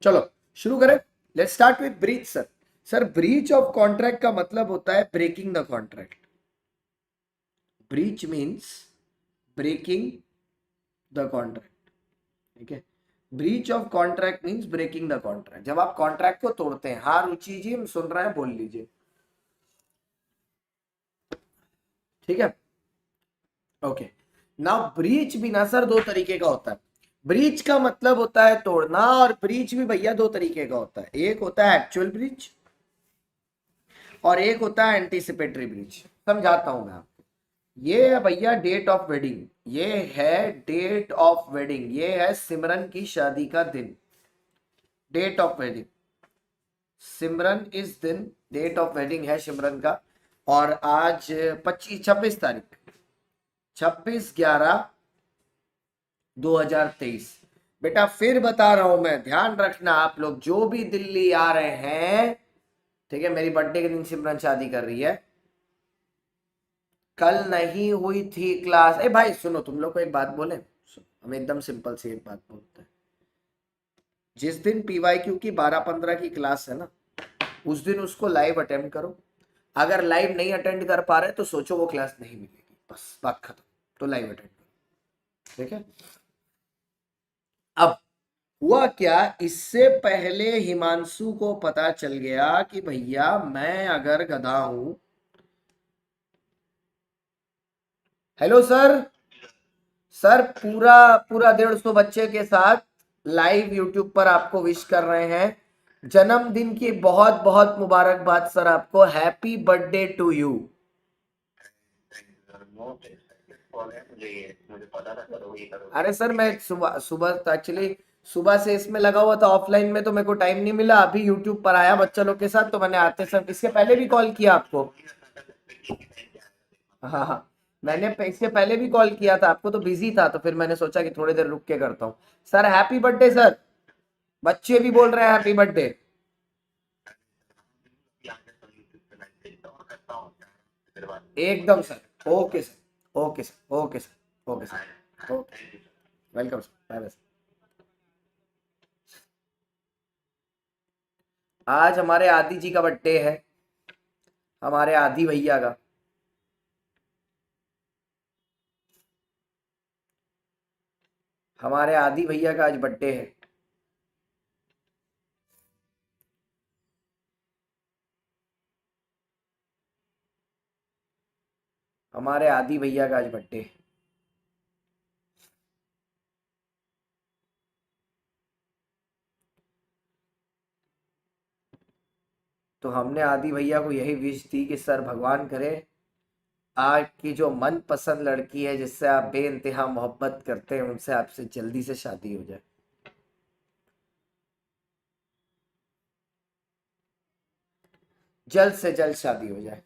चलो शुरू करें। Let's start with breach sir. Sir breach of contract का मतलब होता है breaking the contract. Breach means breaking the contract. ठीक है, breach of contract means breaking the contract, जब आप कॉन्ट्रैक्ट को तोड़ते हैं। हाँ रुचि जी हम सुन रहे हैं, बोल लीजिए। ठीक है, ओके। नाउ ब्रीच भी ना सर दो तरीके का होता है। ब्रीच का मतलब होता है तोड़ना, और ब्रीच भी भैया दो तरीके का होता है। एक होता है एक्चुअल ब्रीच और एक होता है एंटीसिपेटरी ब्रीच। समझाता हूं मैं आपको। ये है भैया डेट ऑफ वेडिंग, ये है डेट ऑफ वेडिंग, ये है सिमरन की शादी का दिन। डेट ऑफ वेडिंग, सिमरन इस दिन डेट ऑफ वेडिंग है सिमरन का। और आज 26 तारीख, 26/11/2023। बेटा फिर बता रहा हूं मैं, ध्यान रखना आप लोग जो भी दिल्ली आ रहे हैं। ठीक है, मेरी बर्थडे के दिन सिमरन शादी कर रही है। कल नहीं हुई थी क्लास। ए भाई सुनो, तुम लोग को एक बात बोले, हम एकदम सिंपल सी एक बात बोलते हैं। जिस दिन पीवाईक्यू की 12-15 की क्लास है ना, उस दिन उसको लाइव अटेम्प्ट करो। अगर लाइव नहीं अटेंड कर पा रहे तो सोचो वो क्लास नहीं मिलेगी, बस बात खत्म। तो लाइव अटेंड करो। ठीक है, अब हुआ क्या, इससे पहले हिमांशु को पता चल गया कि भैया मैं अगर गधा हूं। हेलो सर, सर पूरा पूरा 150 बच्चे के साथ लाइव यूट्यूब पर आपको विश कर रहे हैं। जन्मदिन की बहुत बहुत मुबारकबाद सर आपको, हैप्पी बर्थडे टू यू। अरे सर मैं सुबह सुबह एक्चुअली सुबह से इसमें लगा हुआ था, ऑफलाइन में तो मेरे को टाइम नहीं मिला। अभी यूट्यूब पर आया बच्चा लोग के साथ, तो मैंने आते सर इसके पहले भी कॉल किया आपको। हाँ हाँ, मैंने इसके पहले भी कॉल किया था आपको, तो बिजी था, तो फिर मैंने सोचा कि थोड़ी देर रुक के करता हूँ। सर हैप्पी बर्थडे सर, बच्चे भी बोल रहे हैं हैप्पी बर्थडे। एकदम sir, okay sir, okay sir, okay sir, okay sir, okay, welcome sir, bye bye. आज हमारे आदि जी का बर्थडे है, हमारे आदि भैया का। हमारे आदि भैया का आज बर्थडे है। हमारे आदि भैया का आज बर्थडे है। तो हमने आदि भैया को यही विश दी कि सर भगवान करे आपकी जो मन पसंद लड़की है, जिससे आप बेइंतहा मोहब्बत करते हैं, उनसे आपसे जल्दी से शादी हो जाए। जल्द से जल्द शादी हो जाए।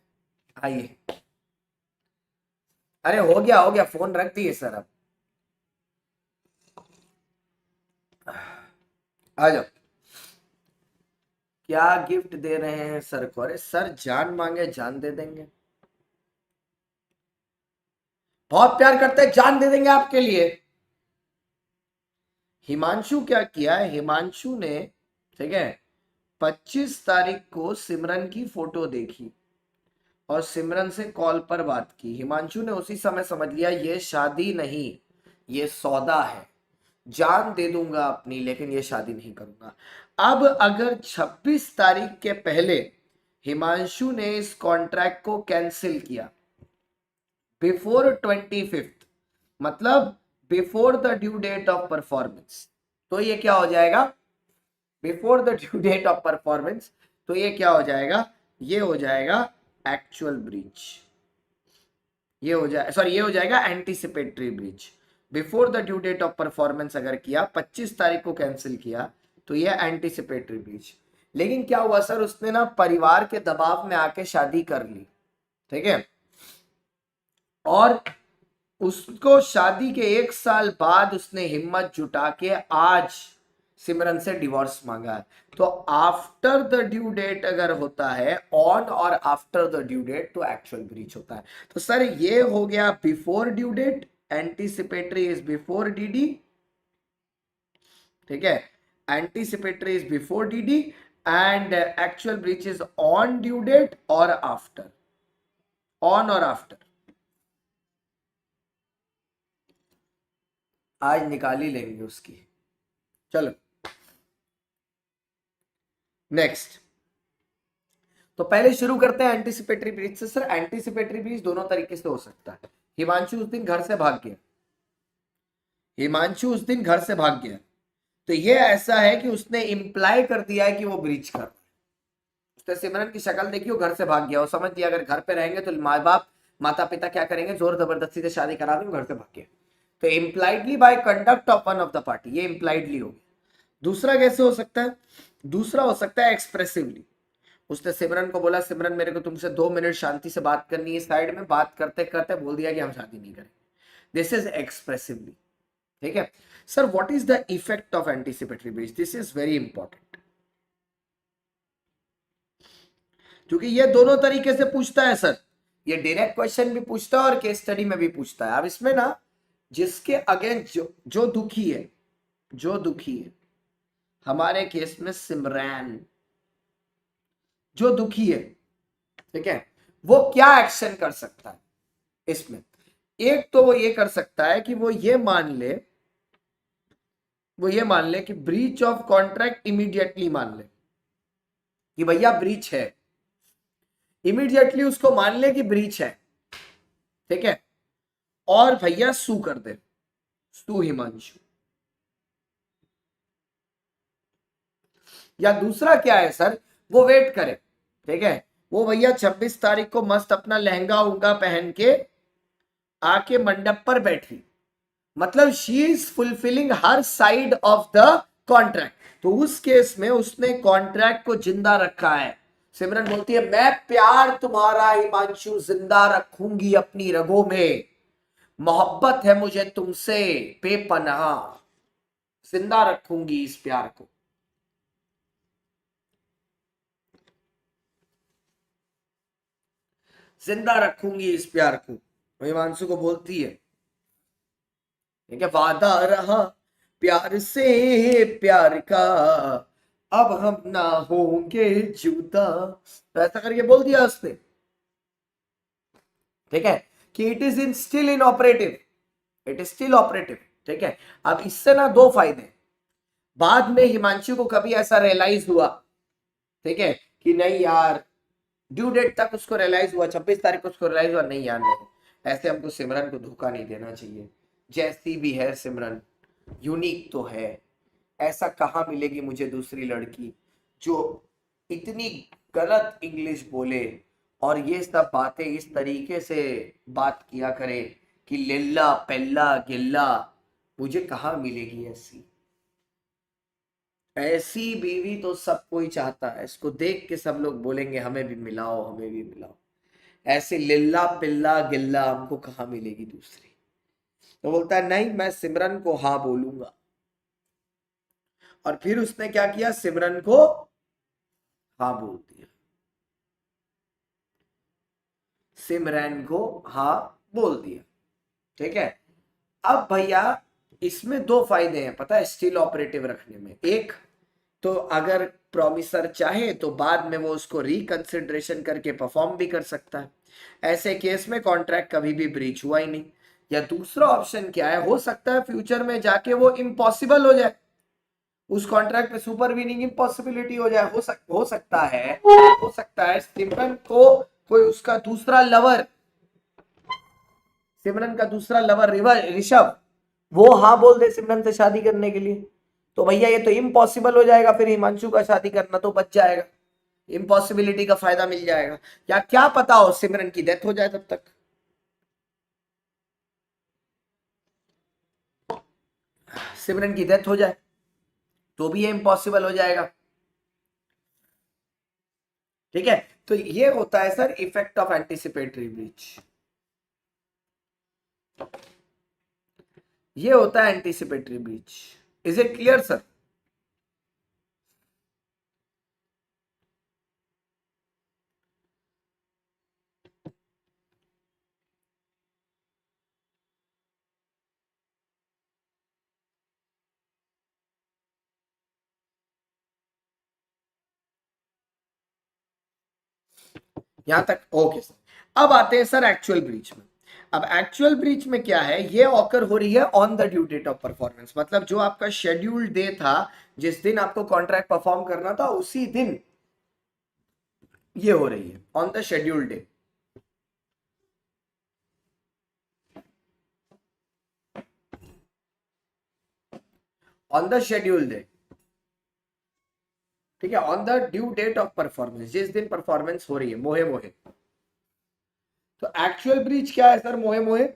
आइए। अरे हो गया, फोन रख दिए सर अब। आ जाओ। क्या गिफ्ट दे रहे हैं सर को? अरे सर जान मांगे जान दे देंगे, बहुत प्यार करते हैं, जान दे देंगे आपके लिए। हिमांशु क्या किया है, हिमांशु ने, ठीक है, 25 तारीख को सिमरन की फोटो देखी और सिमरन से कॉल पर बात की। हिमांशु ने उसी समय समझ लिया ये शादी नहीं, ये सौदा है। जान दे दूंगा अपनी, लेकिन ये शादी नहीं करूंगा। अब अगर 26 तारीख के पहले हिमांशु ने इस कॉन्ट्रैक्ट को कैंसिल किया बिफोर 25th, मतलब before the due date of performance, तो ये क्या हो जाएगा? Before the due date of performance, तो ये क्या हो जाएगा? ये हो जाएगा एक्चुअल ब्रीच। ये हो जाए, सॉरी, ये हो जाएगा anticipatory breach. Before the due date of performance अगर किया, 25 तारीख को कैंसिल किया, तो ये एंटीसिपेटरी ब्रीच। लेकिन क्या हुआ सर, उसने ना परिवार के दबाव में आके शादी कर ली। ठीक है, और उसको शादी के 1 साल बाद उसने हिम्मत जुटा के आज सिमरन से डिवोर्स मांगा है। तो आफ्टर द ड्यू डेट अगर होता है, ऑन और आफ्टर द ड्यू डेट, तो एक्चुअल ब्रीच होता है। तो सर ये हो गया before due date, anticipatory is before DD. ठीक है, Anticipatory is before DD and actual breach is on due date or after. On or after. आज निकाल ही लेंगे उसकी. चलो नेक्स्ट. तो पहले शुरू करते हैं एंटीसिपेटरी ब्रीच से. सर एंटीसिपेटरी ब्रीच दोनों तरीके से हो सकता है. हिमांशु उस दिन घर से भाग गया. हिमांशु उस दिन घर से भाग गया तो ये ऐसा है कि उसने इंप्लाई कर दिया है कि वो ब्रीच कर. उसने सिमरन की शक्ल देखी, वो घर से भाग गया. वो समझ लिया अगर घर पे रहेंगे तो माँ बाप माता पिता क्या करेंगे, जोर जबरदस्ती से शादी करा देंगे. घर से भाग गया तो impliedly by conduct of one of the party. ये इम्प्लाइडली हो गया. दूसरा कैसे हो सकता है? दूसरा हो सकता है एक्सप्रेसिवली. उसने सिमरन को बोला, सिमरन मेरे को तुमसे 2 मिनट शांति से बात करनी है. साइड में बात करते करते बोल दिया कि हम शादी नहीं करेंगे. This is expressively. ठीक है sir. What is the effect of anticipatory breach? This is very important क्योंकि ये दोनों तरीके से पूछता है सर. ये डायरेक्ट क्वेश्चन भी पूछता है और केस स्टडी में भी पूछता है. अब इसमें ना जिसके अगेंस्ट जो दुखी है, जो दुखी है, हमारे केस में सिमरन जो दुखी है, ठीक है, वो क्या एक्शन कर सकता है इसमें? एक तो वो ये कर सकता है कि वो ये मान ले कि ब्रीच ऑफ कॉन्ट्रैक्ट इमीडिएटली मान ले कि भैया ब्रीच है. इमीडिएटली उसको मान ले कि ब्रीच है. ठीक है. और भैया सू कर दे. सू हिमांशु. या दूसरा क्या है सर? वो वेट करे. ठीक है. वो भैया 26 तारीख को मस्त अपना लहंगा उंगा पहन के आके मंडप पर बैठी. मतलब she is fulfilling her side of the contract. तो उस केस में उसने कॉन्ट्रैक्ट को जिंदा रखा है. सिमरन बोलती है मैं प्यार तुम्हारा हिमांशु जिंदा रखूंगी अपनी रगों में. मोहब्बत है मुझे तुमसे बेपनाह. जिंदा रखूंगी इस प्यार को. जिंदा रखूंगी इस प्यार को. हिमांशु को बोलती है ठीक है, वादा रहा प्यार से प्यार का, अब हम ना होंगे जुदा. तो ऐसा करके बोल दिया उसने. ठीक है कि it is in still in operative. It is still operative. ठीक है. अब इससे ना दो फायदे. बाद में हिमांशु को कभी ऐसा रियलाइज हुआ, ठीक है, कि नहीं यार, ड्यू डेट तक उसको रियलाइज हुआ, 26 तारीख को उसको रियलाइज हुआ नहीं यार, नहीं ऐसे हमको सिमरन को धोखा नहीं देना चाहिए. जैसी भी है सिमरन यूनिक तो है. ऐसा कहाँ मिलेगी मुझे दूसरी लड़की जो इतनी गलत इंग्लिश बोले और ये सब बातें इस तरीके से बात किया करे कि लिल्ला पेल्ला गिल्ला. मुझे कहाँ मिलेगी ऐसी. ऐसी बीवी तो सब कोई चाहता है. इसको देख के सब लोग बोलेंगे हमें भी मिलाओ, हमें भी मिलाओ. ऐसे लिल्ला पिल्ला गिल्ला हमको कहाँ मिलेगी दूसरी. तो बोलता है नहीं मैं सिमरन को हाँ बोलूंगा. और फिर उसने क्या किया, सिमरन को हाँ बोल दिया. सिमरन को हाँ बोल दिया. ठीक है. अब भैया इसमें दो फायदे हैं पता है स्टिल ऑपरेटिव रखने में. एक तो अगर प्रॉमिसर चाहे तो बाद में वो उसको रिकंसिडरेशन करके परफॉर्म भी कर सकता है. ऐसे केस में कॉन्ट्रैक्ट कभी भी ब्रीच हुआ ही नहीं. या दूसरा ऑप्शन क्या है, हो सकता है फ्यूचर में जाके वो इम्पॉसिबल हो जाए. उस कॉन्ट्रैक्ट में सुपर वीनिंग इम्पॉसिबिलिटी हो जाए. हो सकता है सिमरन को कोई उसका दूसरा लवर, सिमरन का दूसरा लवर ऋषभ, वो हाँ बोल दे सिमरन से शादी करने के लिए. तो भैया ये तो इम्पॉसिबल हो जाएगा. फिर हिमांशु का शादी करना तो बच जाएगा. इम्पॉसिबिलिटी का फायदा मिल जाएगा. या क्या पता हो सिमरन की डेथ हो जाए तब तक. सिमरन की डेथ हो जाए तो भी ये इम्पॉसिबल हो जाएगा. ठीक है. तो ये होता है sir effect of anticipatory breach. ये होता है anticipatory breach. Is it clear sir? यहां तक ओके सर। अब आते हैं सर एक्चुअल ब्रीच में। अब एक्चुअल ब्रीच में क्या है, ये ऑकर हो रही है on the due date of performance, मतलब जो आपका शेड्यूल्ड डे था, जिस दिन आपको कॉन्ट्रैक्ट परफॉर्म करना था उसी दिन ये हो रही है, on the scheduled day. On the scheduled day, ठीक है, on the due date of performance, जिस दिन परफॉर्मेंस हो रही है मोहे मोहे। तो एक्चुअल ब्रीच क्या है सर, मोहे मोहे,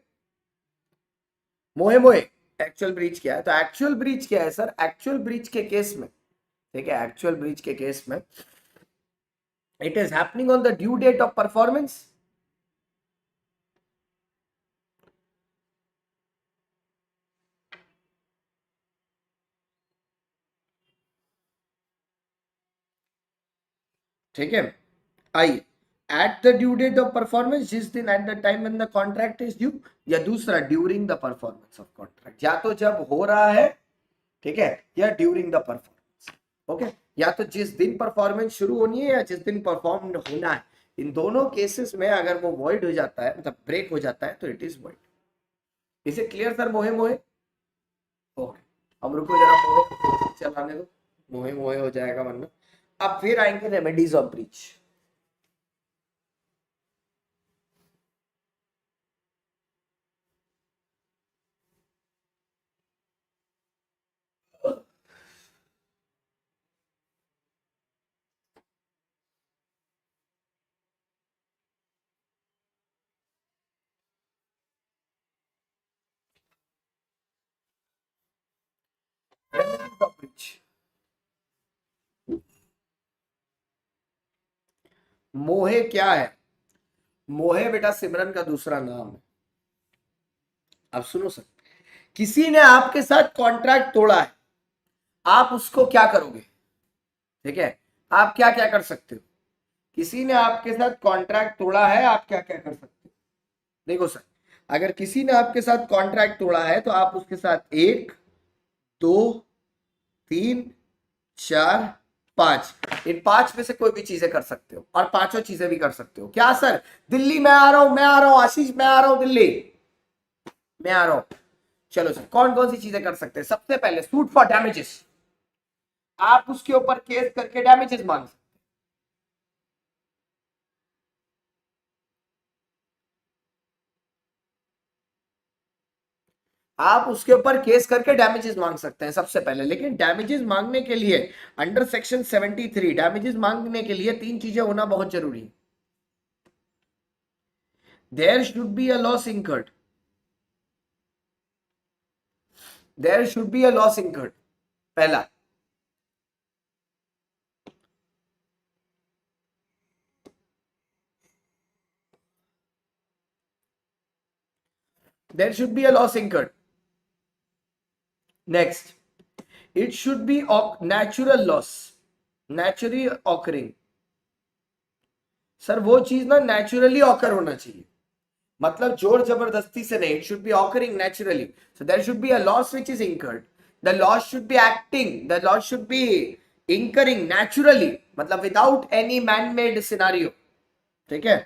मोहे मोहे एक्चुअल ब्रीच क्या है? तो एक्चुअल ब्रीच क्या है सर, एक्चुअल ब्रीच के केस में, ठीक है, एक्चुअल ब्रीच के केस में it is happening on the due date of performance. ठीक है, आइए, at the due date of performance, जिस दिन, at the time when the contract is due, या दूसरा during the performance of contract, या तो जब हो रहा है, ठीक है, या ड्यूरिंग द परफॉर्मेंस। ओके, या तो जिस दिन परफॉर्मेंस शुरू होनी है या जिस दिन परफॉर्म होना है, इन दोनों केसेस में अगर वो वॉइड हो जाता है, मतलब ब्रेक हो जाता है, तो इट इज वॉइड। इसे क्लियर सर, मोहे मोहे? ओके, अब रुको जरा, मोहे चलाने दो, मोहे मोहे हो जाएगा वरना। अब फिर आएंगे remedies of breach. Remedies of breach, मोहे क्या है? मोहे बेटा सिमरन का दूसरा नाम है। अब सुनो सर, किसी ने आपके साथ कॉन्ट्रैक्ट तोड़ा है, आप उसको क्या करोगे? ठीक है, आप क्या क्या कर सकते हो? किसी ने आपके साथ कॉन्ट्रैक्ट तोड़ा है, आप क्या क्या कर सकते हो? देखो सर, अगर किसी ने आपके साथ कॉन्ट्रैक्ट तोड़ा है तो आप उसके साथ 1 2 3 4 5, इन 5 में से कोई भी चीजें कर सकते हो, और पांचों चीजें भी कर सकते हो। क्या सर? दिल्ली मैं आ रहा हूं, मैं आ रहा हूं, आशीष मैं आ रहा हूं दिल्ली, मैं आ रहा हूं। चलो सर, कौन कौन सी चीजें कर सकते हैं? सबसे पहले सूट फॉर डैमेजेस, आप उसके ऊपर केस करके डैमेजेस मांग सकते हैं। आप उसके ऊपर केस करके डैमेजेस मांग सकते हैं सबसे पहले, लेकिन डैमेजेस मांगने के लिए अंडर सेक्शन 73 डैमेजेस मांगने के लिए 3 चीजें होना बहुत जरूरी है। There should be a loss incurred, there should be a loss incurred, पहला। There should be a loss incurred. Next, it should be natural loss, naturally occurring. Sir वो चीज ना नेचुरली ऑकर होना चाहिए, मतलब जोर जबरदस्ती से नहीं, it should be occurring naturally. So there should be a loss which is incurred, the loss should be acting, the loss should be incurring naturally, मतलब without any man made scenario. ठीक है,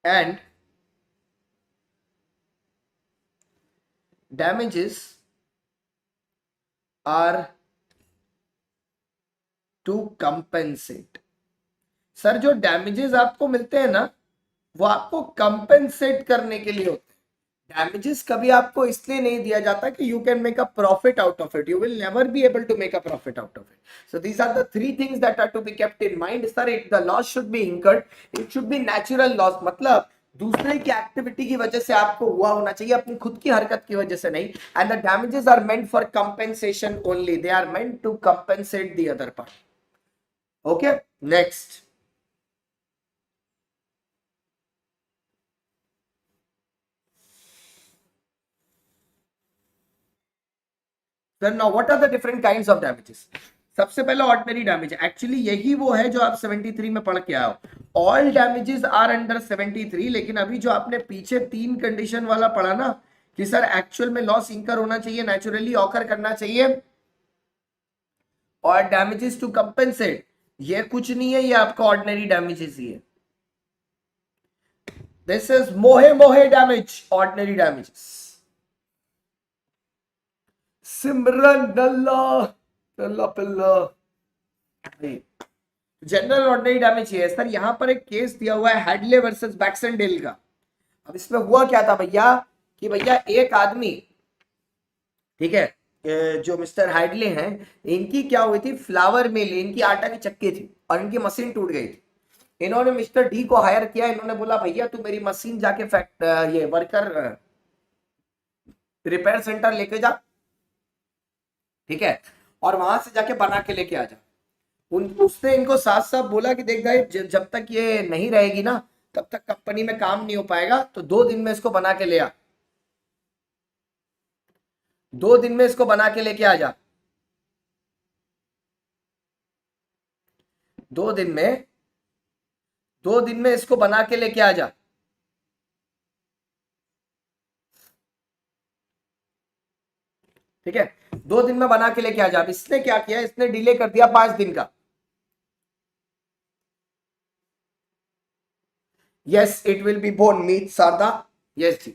and damages are to compensate। Sir जो damages आपको मिलते हैं ना, वो आपको कंपेंसेट करने के लिए होते हैं। डैमेजेस कभी आपको इसलिए नहीं दिया जाता कि you can make a profit out of it, you will never be able to make a profit out of it. So these are the 3 things that are to be kept in mind sir. It the loss should be incurred, it should be natural loss, मतलब दूसरे की activity की वजह से आपको हुआ होना चाहिए, अपनी खुद की हरकत की वजह से नहीं। And the damages are meant for compensation only, they are meant to compensate the other part. Okay, next sir, now what are the different kinds of damages? सबसे पहले ऑर्डिनरी डैमेज, एक्चुअली यही वो है जो आप 73 में पढ़ के आओ। ऑल डैमेजेस आर अंडर 73, लेकिन अभी जो आपने पीछे 3 कंडीशन वाला पढ़ा ना, कि सर एक्चुअल में लॉस इंकर होना चाहिए, नेचुरली ऑकर करना चाहिए, और डैमेजेस टू कंपेंसेट, ये कुछ नहीं है, ये आपका ऑर्डिनरी डैमेजेस ही है। दिस इज मोहे मोहे डैमेज, ऑर्डिनरी डैमेजेस। सिमरन नल्ला नल्ला पिल्ला, जनरल ऑर्डिनरी डैमेज है सर। यहां पर एक केस दिया हुआ है हेडले वर्सेस बैक्सनडेल का। अब इसमें हुआ क्या था भैया कि भैया एक आदमी, ठीक है, जो मिस्टर हाइडले हैं, इनकी क्या हुई थी, फ्लावर मिल, इनकी आटा की चक्की थी और इनकी मशीन टूट गई थी। इन्होंने मिस्टर डी को हायर किया, इन्होंने बोला भैया तू मेरी मशीन जाके ये वर्कर रिपेयर सेंटर लेके जा, ठीक है, और वहां से जाके बना के लेके आ जा। उसने इनको साथ साथ बोला कि देख भाई जब तक ये नहीं रहेगी ना तब तक कंपनी में काम नहीं हो पाएगा, तो 2 दिन में इसको बना के ले आ, 2 दिन में इसको बना के लेके आ जा, 2 दिन में, 2 दिन में इसको बना के लेके आ जा। ठीक है, 2 दिन में बना के लेके आ जा। अब इसने क्या किया, इसने डिले कर दिया 5 दिन का। Yes it will be bone meat सादा, यस जी,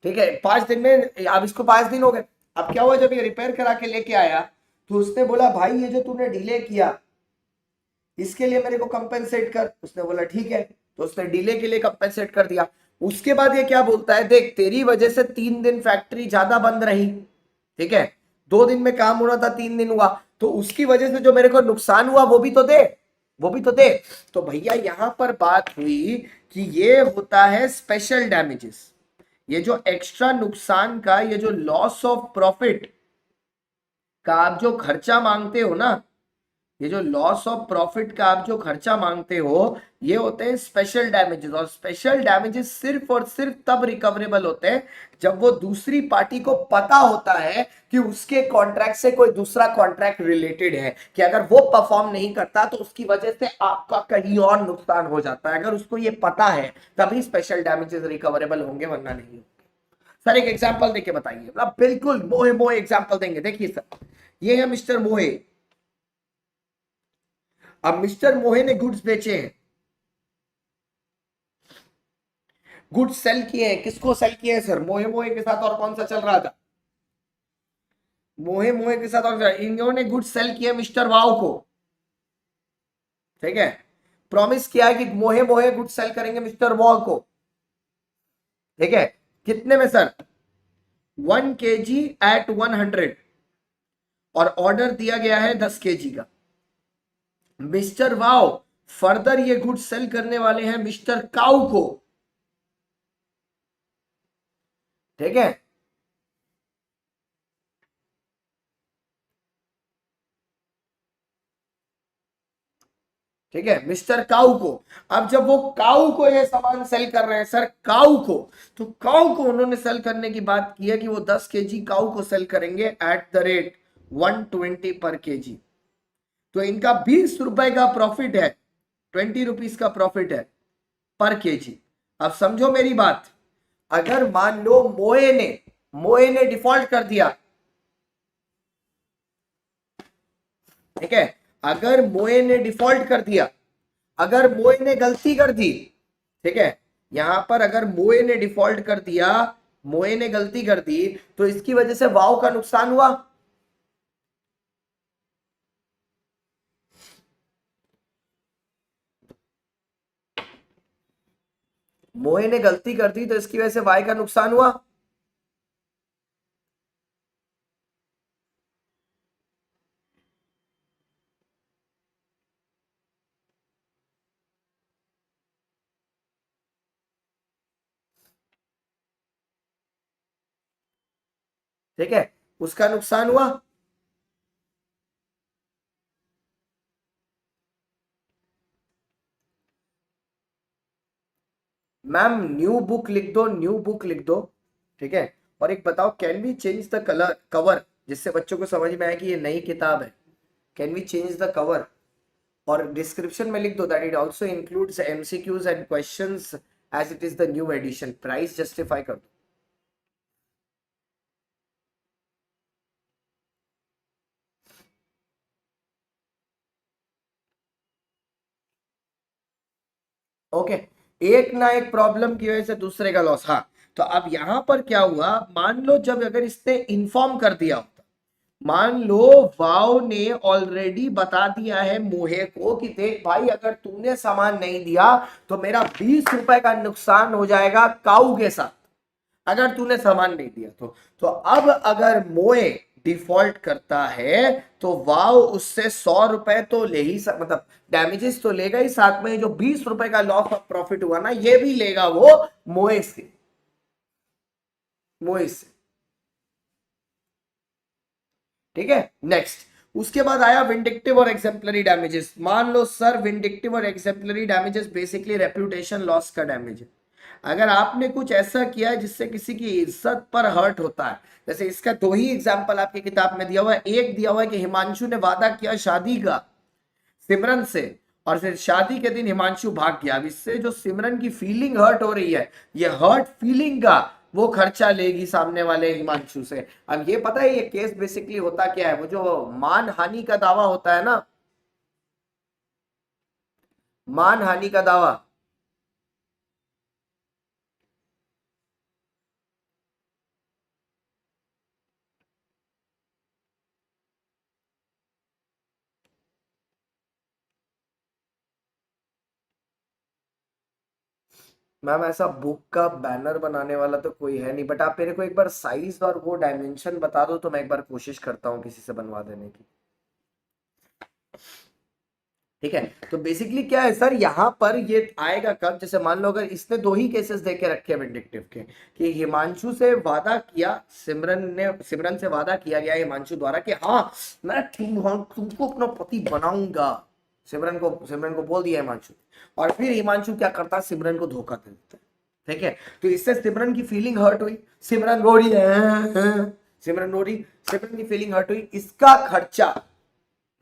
ठीक है, 5 दिन में। अब इसको 5 दिन हो गए। अब क्या हुआ, जब ये रिपेयर करा के लेके आया तो उसने बोला भाई ये जो तूने डिले किया इसके लिए मेरे को कंपेंसेट कर। उसने बोला ठीक है, तो उसने डिले के लिए कंपेंसेट कर दिया। उसके बाद ये क्या बोलता है, देख तेरी वजह से 3 दिन फैक्ट्री ज्यादा बंद रही, ठीक है, 2 दिन में काम होना था, 3 दिन हुआ, तो उसकी वजह से जो मेरे को नुकसान हुआ वो भी तो दे, वो भी तो दे। तो भैया यहां पर बात हुई कि ये होता है स्पेशल डैमेजेस। ये जो एक्स्ट्रा नुकसान का, ये जो लॉस ऑफ प्रॉफिट का आप जो खर्चा मांगते हो ना, ये जो लॉस ऑफ प्रॉफिट का आप जो खर्चा मांगते हो, ये होते हैं स्पेशल डैमेजेस। और स्पेशल डैमेजेस सिर्फ और सिर्फ तब रिकवरेबल होते हैं जब वो दूसरी पार्टी को पता होता है कि उसके कॉन्ट्रैक्ट से कोई दूसरा कॉन्ट्रैक्ट रिलेटेड है, कि अगर वो परफॉर्म नहीं करता तो उसकी वजह से आपका कहीं और नुकसान हो जाता है। अगर उसको ये पता है तभी स्पेशल डैमेजेस रिकवरेबल होंगे, वरना नहीं। सर एक एग्जांपल देके बताइए, मतलब बिल्कुल मोहे मोहे एग्जांपल देंगे। देखिए सर, ये है मिस्टर मोहे। अब मिस्टर मोहे ने गुड्स बेचे हैं, गुड्स सेल किए हैं। किसको सेल किए हैं सर, मोहे मोहे के साथ और कौन सा चल रहा था, मोहे मोहे के साथ और इन्होंने गुड्स सेल किए मिस्टर वाव को, ठीक है, प्रॉमिस किया है कि मोहे मोहे गुड्स सेल करेंगे मिस्टर वाव को, ठीक है, कितने में सर, 1 kg एट 100, और ऑर्डर दिया गया है 10 kg का। मिस्टर वाव फर्दर ये गुड्स सेल करने वाले हैं मिस्टर काउ को, ठीक है, ठीक है, मिस्टर काउ को। अब जब वो काउ को ये सामान सेल कर रहे हैं सर, काउ को, तो काउ को उन्होंने सेल करने की बात की है कि वो 10 kg काउ को सेल करेंगे एट द रेट 120 पर kg। तो इनका 20 रुपए का प्रॉफिट है, 20 रुपीज का प्रॉफिट है पर kg। अब समझो मेरी बात, अगर मान लो मोए ने डिफॉल्ट कर दिया, ठीक है, अगर मोए ने डिफॉल्ट कर दिया, अगर मोए ने गलती कर दी, ठीक है, यहां पर अगर मोए ने डिफॉल्ट कर दिया, मोए ने गलती कर दी, तो इसकी वजह से वाव का नुकसान हुआ। मोए ने गलती कर दी तो इसकी वजह से वाई का नुकसान हुआ। ठीक है, उसका नुकसान हुआ। मैम न्यू बुक लिख दो, न्यू बुक लिख दो, ठीक है। और एक बताओ, can we change the colour cover, जिससे बच्चों को समझ में आए कि ये नई किताब है। Can we change the cover, और डिस्क्रिप्शन में लिख दो that it also includes MCQs and questions as it is the new edition. Price justify कर दो। ओके, एक ना एक प्रॉब्लम की वजह से दूसरे का लॉस। हाँ, तो अब यहां पर क्या हुआ, मान लो जब अगर इसने इन्फॉर्म कर दिया होता, मान लो वाव ने ऑलरेडी बता दिया है मोहे को कि देख भाई अगर तूने सामान नहीं दिया तो मेरा 20 रुपए का नुकसान हो जाएगा काऊ के साथ, अगर तूने सामान नहीं दिया तो अब अगर मोए डिफॉल्ट करता है तो वाव उससे 100 रुपए तो ले ही मतलब डैमेजेस तो लेगा ही, साथ में जो 20 रुपए का लॉस ऑफ प्रॉफिट हुआ ना ये भी लेगा वो मोए से, मोए से। ठीक है, नेक्स्ट उसके बाद आया विंडिक्टिव और एक्सेम्पलरी डैमेजेस। मान लो सर विंडिक्टिव और एक्सेम्पलरी डैमेजेस बेसिकली रेप्यूटेशन लॉस का डैमेज है। अगर आपने कुछ ऐसा किया है जिससे किसी की इज्जत पर हर्ट होता है, जैसे इसका दो ही एग्जांपल आपकी किताब में दिया हुआ है। एक दिया हुआ है कि हिमांशु ने वादा किया शादी का सिमरन से और फिर शादी के दिन हिमांशु भाग गया। अब इससे जो सिमरन की फीलिंग हर्ट हो रही है, ये हर्ट फीलिंग का वो खर्चा लेगी सामने वाले हिमांशु से। अब ये पता है ये केस बेसिकली होता क्या है, वो जो मान हानि का दावा होता है ना, मान हानि का दावा, मैम ऐसा बुक का बैनर बनाने वाला तो कोई है नहीं, बट आप मेरे को एक बार साइज और वो डायमेंशन बता दो तो मैं एक बार कोशिश करता हूँ किसी से बनवा देने की। ठीक है, तो बेसिकली क्या है सर, यहाँ पर ये आएगा कब, जैसे मान लो अगर इसने दो ही केसेस देके रखे हैं विंडिक्टिव के, कि हिमांशु से वादा किया, सिमरन से वादा किया गया हिमांशु द्वारा कि हाँ मैं तुमको अपना पति बनाऊंगा, सिमरन को बोल दिया हिमांशु, और फिर हिमांशु क्या करता है, सिमरन को धोखा दे देता है। ठीक है, तो इससे सिमरन की फीलिंग हर्ट हुई, सिमरन रो रही है, सिमरन रो रही, सिमरन की फीलिंग हर्ट हुई, इसका खर्चा,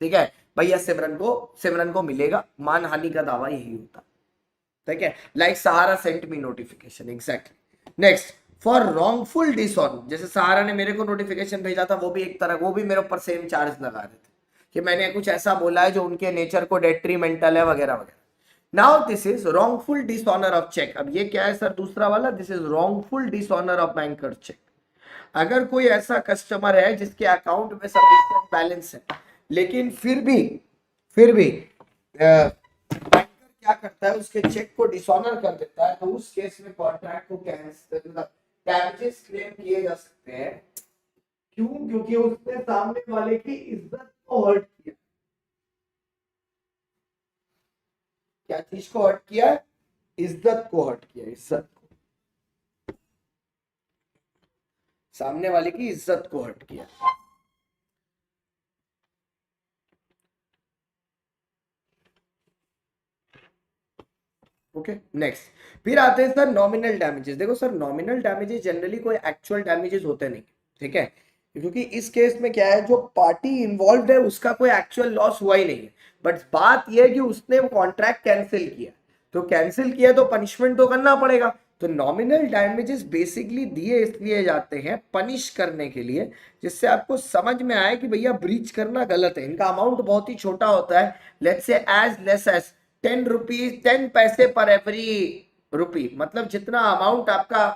ठीक है भैया सिमरन को मिलेगा, मानहानि का दावा यही होता। ठीक है, like Sahara sent me notification, exactly. Next, for wrongful dishonour, जैसे सहारा ने मेरे को नोटिफिकेशन भेजा था, वो भी एक तरह, वो भी मेरे ऊपर सेम चार्ज लगा रहे थे कि मैंने कुछ ऐसा बोला है जो उनके नेचर को डेट्रीमेंटल है वगैरह वगैरह। Now this is wrongful dishonour of cheque. अब ये क्या है सर, दूसरा वाला, this is wrongful dishonour of banker cheque. अगर कोई ऐसा कस्टमर है जिसके अकाउंट में सफिशिएंट बैलेंस है, लेकिन फिर भी बैंकर क्या करता है, उसके चेक को डिसऑनर कर देता है, तो उस केस में कॉन्ट्रैक्ट को कैंसिल, डैमेजेस क्लेम किए जा सकते हैं। क्यों? क्योंकि उसने सामने वाले की इज्जत को हर्ट किया। क्या चीज को हर्ट किया? इज्जत को हर्ट किया, इज्जत को, सामने वाले की इज्जत को हर्ट किया। ओके, नेक्स्ट, फिर आते हैं सर नॉमिनल डैमेजेस। देखो सर, नॉमिनल डैमेजेस जनरली कोई एक्चुअल डैमेजेस होते नहीं, ठीक है, क्योंकि इस केस में क्या है, जो पार्टी इन्वॉल्व है उसका कोई एक्चुअल लॉस हुआ ही नहीं है, बट बात यह है कि उसने वो कॉन्ट्रैक्ट कैंसिल किया, तो कैंसिल किया तो पनिशमेंट तो करना पड़ेगा। तो नॉमिनल डैमेजेस बेसिकली दिए इसलिए जाते हैं पनिश करने के लिए, जिससे आपको समझ में आए कि भैया ब्रीच करना गलत है। इनका अमाउंट बहुत ही छोटा होता है, let's say as less as 10 rupees, 10 पैसे पर एवरी रुपी, मतलब जितना अमाउंट आपका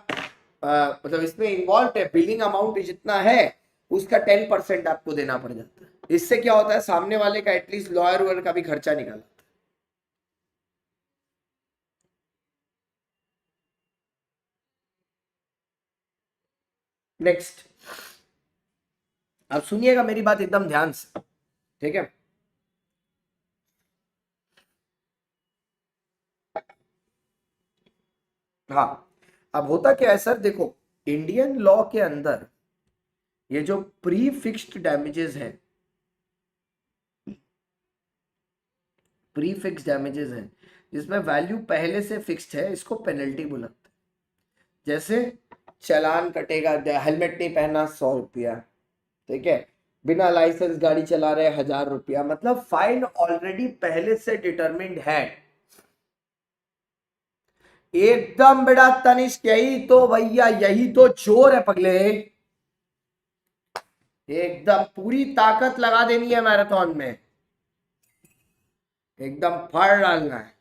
मतलब इसमें इन्वॉल्व है, बिलिंग अमाउंट जितना है उसका 10% आपको देना पड़ जाता है। इससे क्या होता है, सामने वाले का एटलीस्ट लॉयर वॉयर का भी खर्चा निकाल। नेक्स्ट, अब सुनिएगा मेरी बात एकदम ध्यान से, ठीक है। हाँ, अब होता क्या है सर, देखो इंडियन लॉ के अंदर ये जो प्री फिक्स्ड डैमेजेस हैं, प्री फिक्स डैमेजेस हैं जिसमें वैल्यू पहले से फिक्स्ड है, इसको पेनल्टी बुलाते हैं। जैसे चालान कटेगा, हेलमेट नहीं पहना 100 रुपया, ठीक है, बिना लाइसेंस गाड़ी चला रहे 1000 रुपया, मतलब फाइन ऑलरेडी पहले से डिटरमिन्ड है। एकदम बेटा तनिष्क, यही तो भैया, यही तो जोर है पगले, एकदम पूरी ताकत लगा देनी है मैराथन में, एकदम फाड़ डालना है।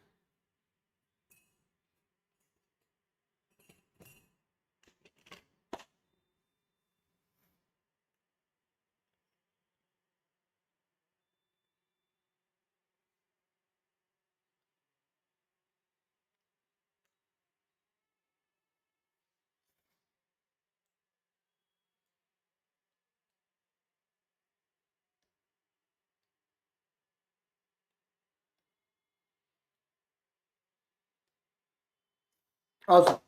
ऑल्सो।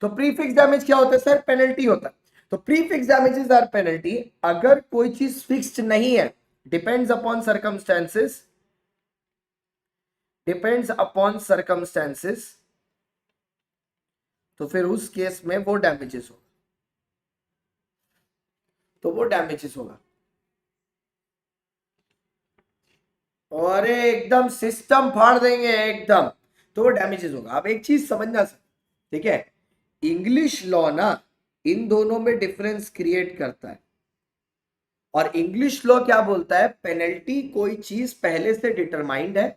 तो प्रीफिक्स डैमेज क्या होता है सर? पेनल्टी होता है। तो प्रीफिक्स डैमेजेस आर पेनल्टी अगर कोई चीज फिक्स्ड नहीं है, depends upon circumstances, depends upon circumstances, तो फिर उस केस में वो डैमेजेस होगा, तो वो डैमेजेस होगा। और एकदम सिस्टम फाड़ देंगे एकदम, तो वो डैमेजेस होगा। अब एक चीज समझना सर, ठीक है, इंग्लिश लॉ ना इन दोनों में डिफरेंस क्रिएट करता है। और इंग्लिश लॉ क्या बोलता है? पेनल्टी कोई चीज पहले से डिटरमाइंड है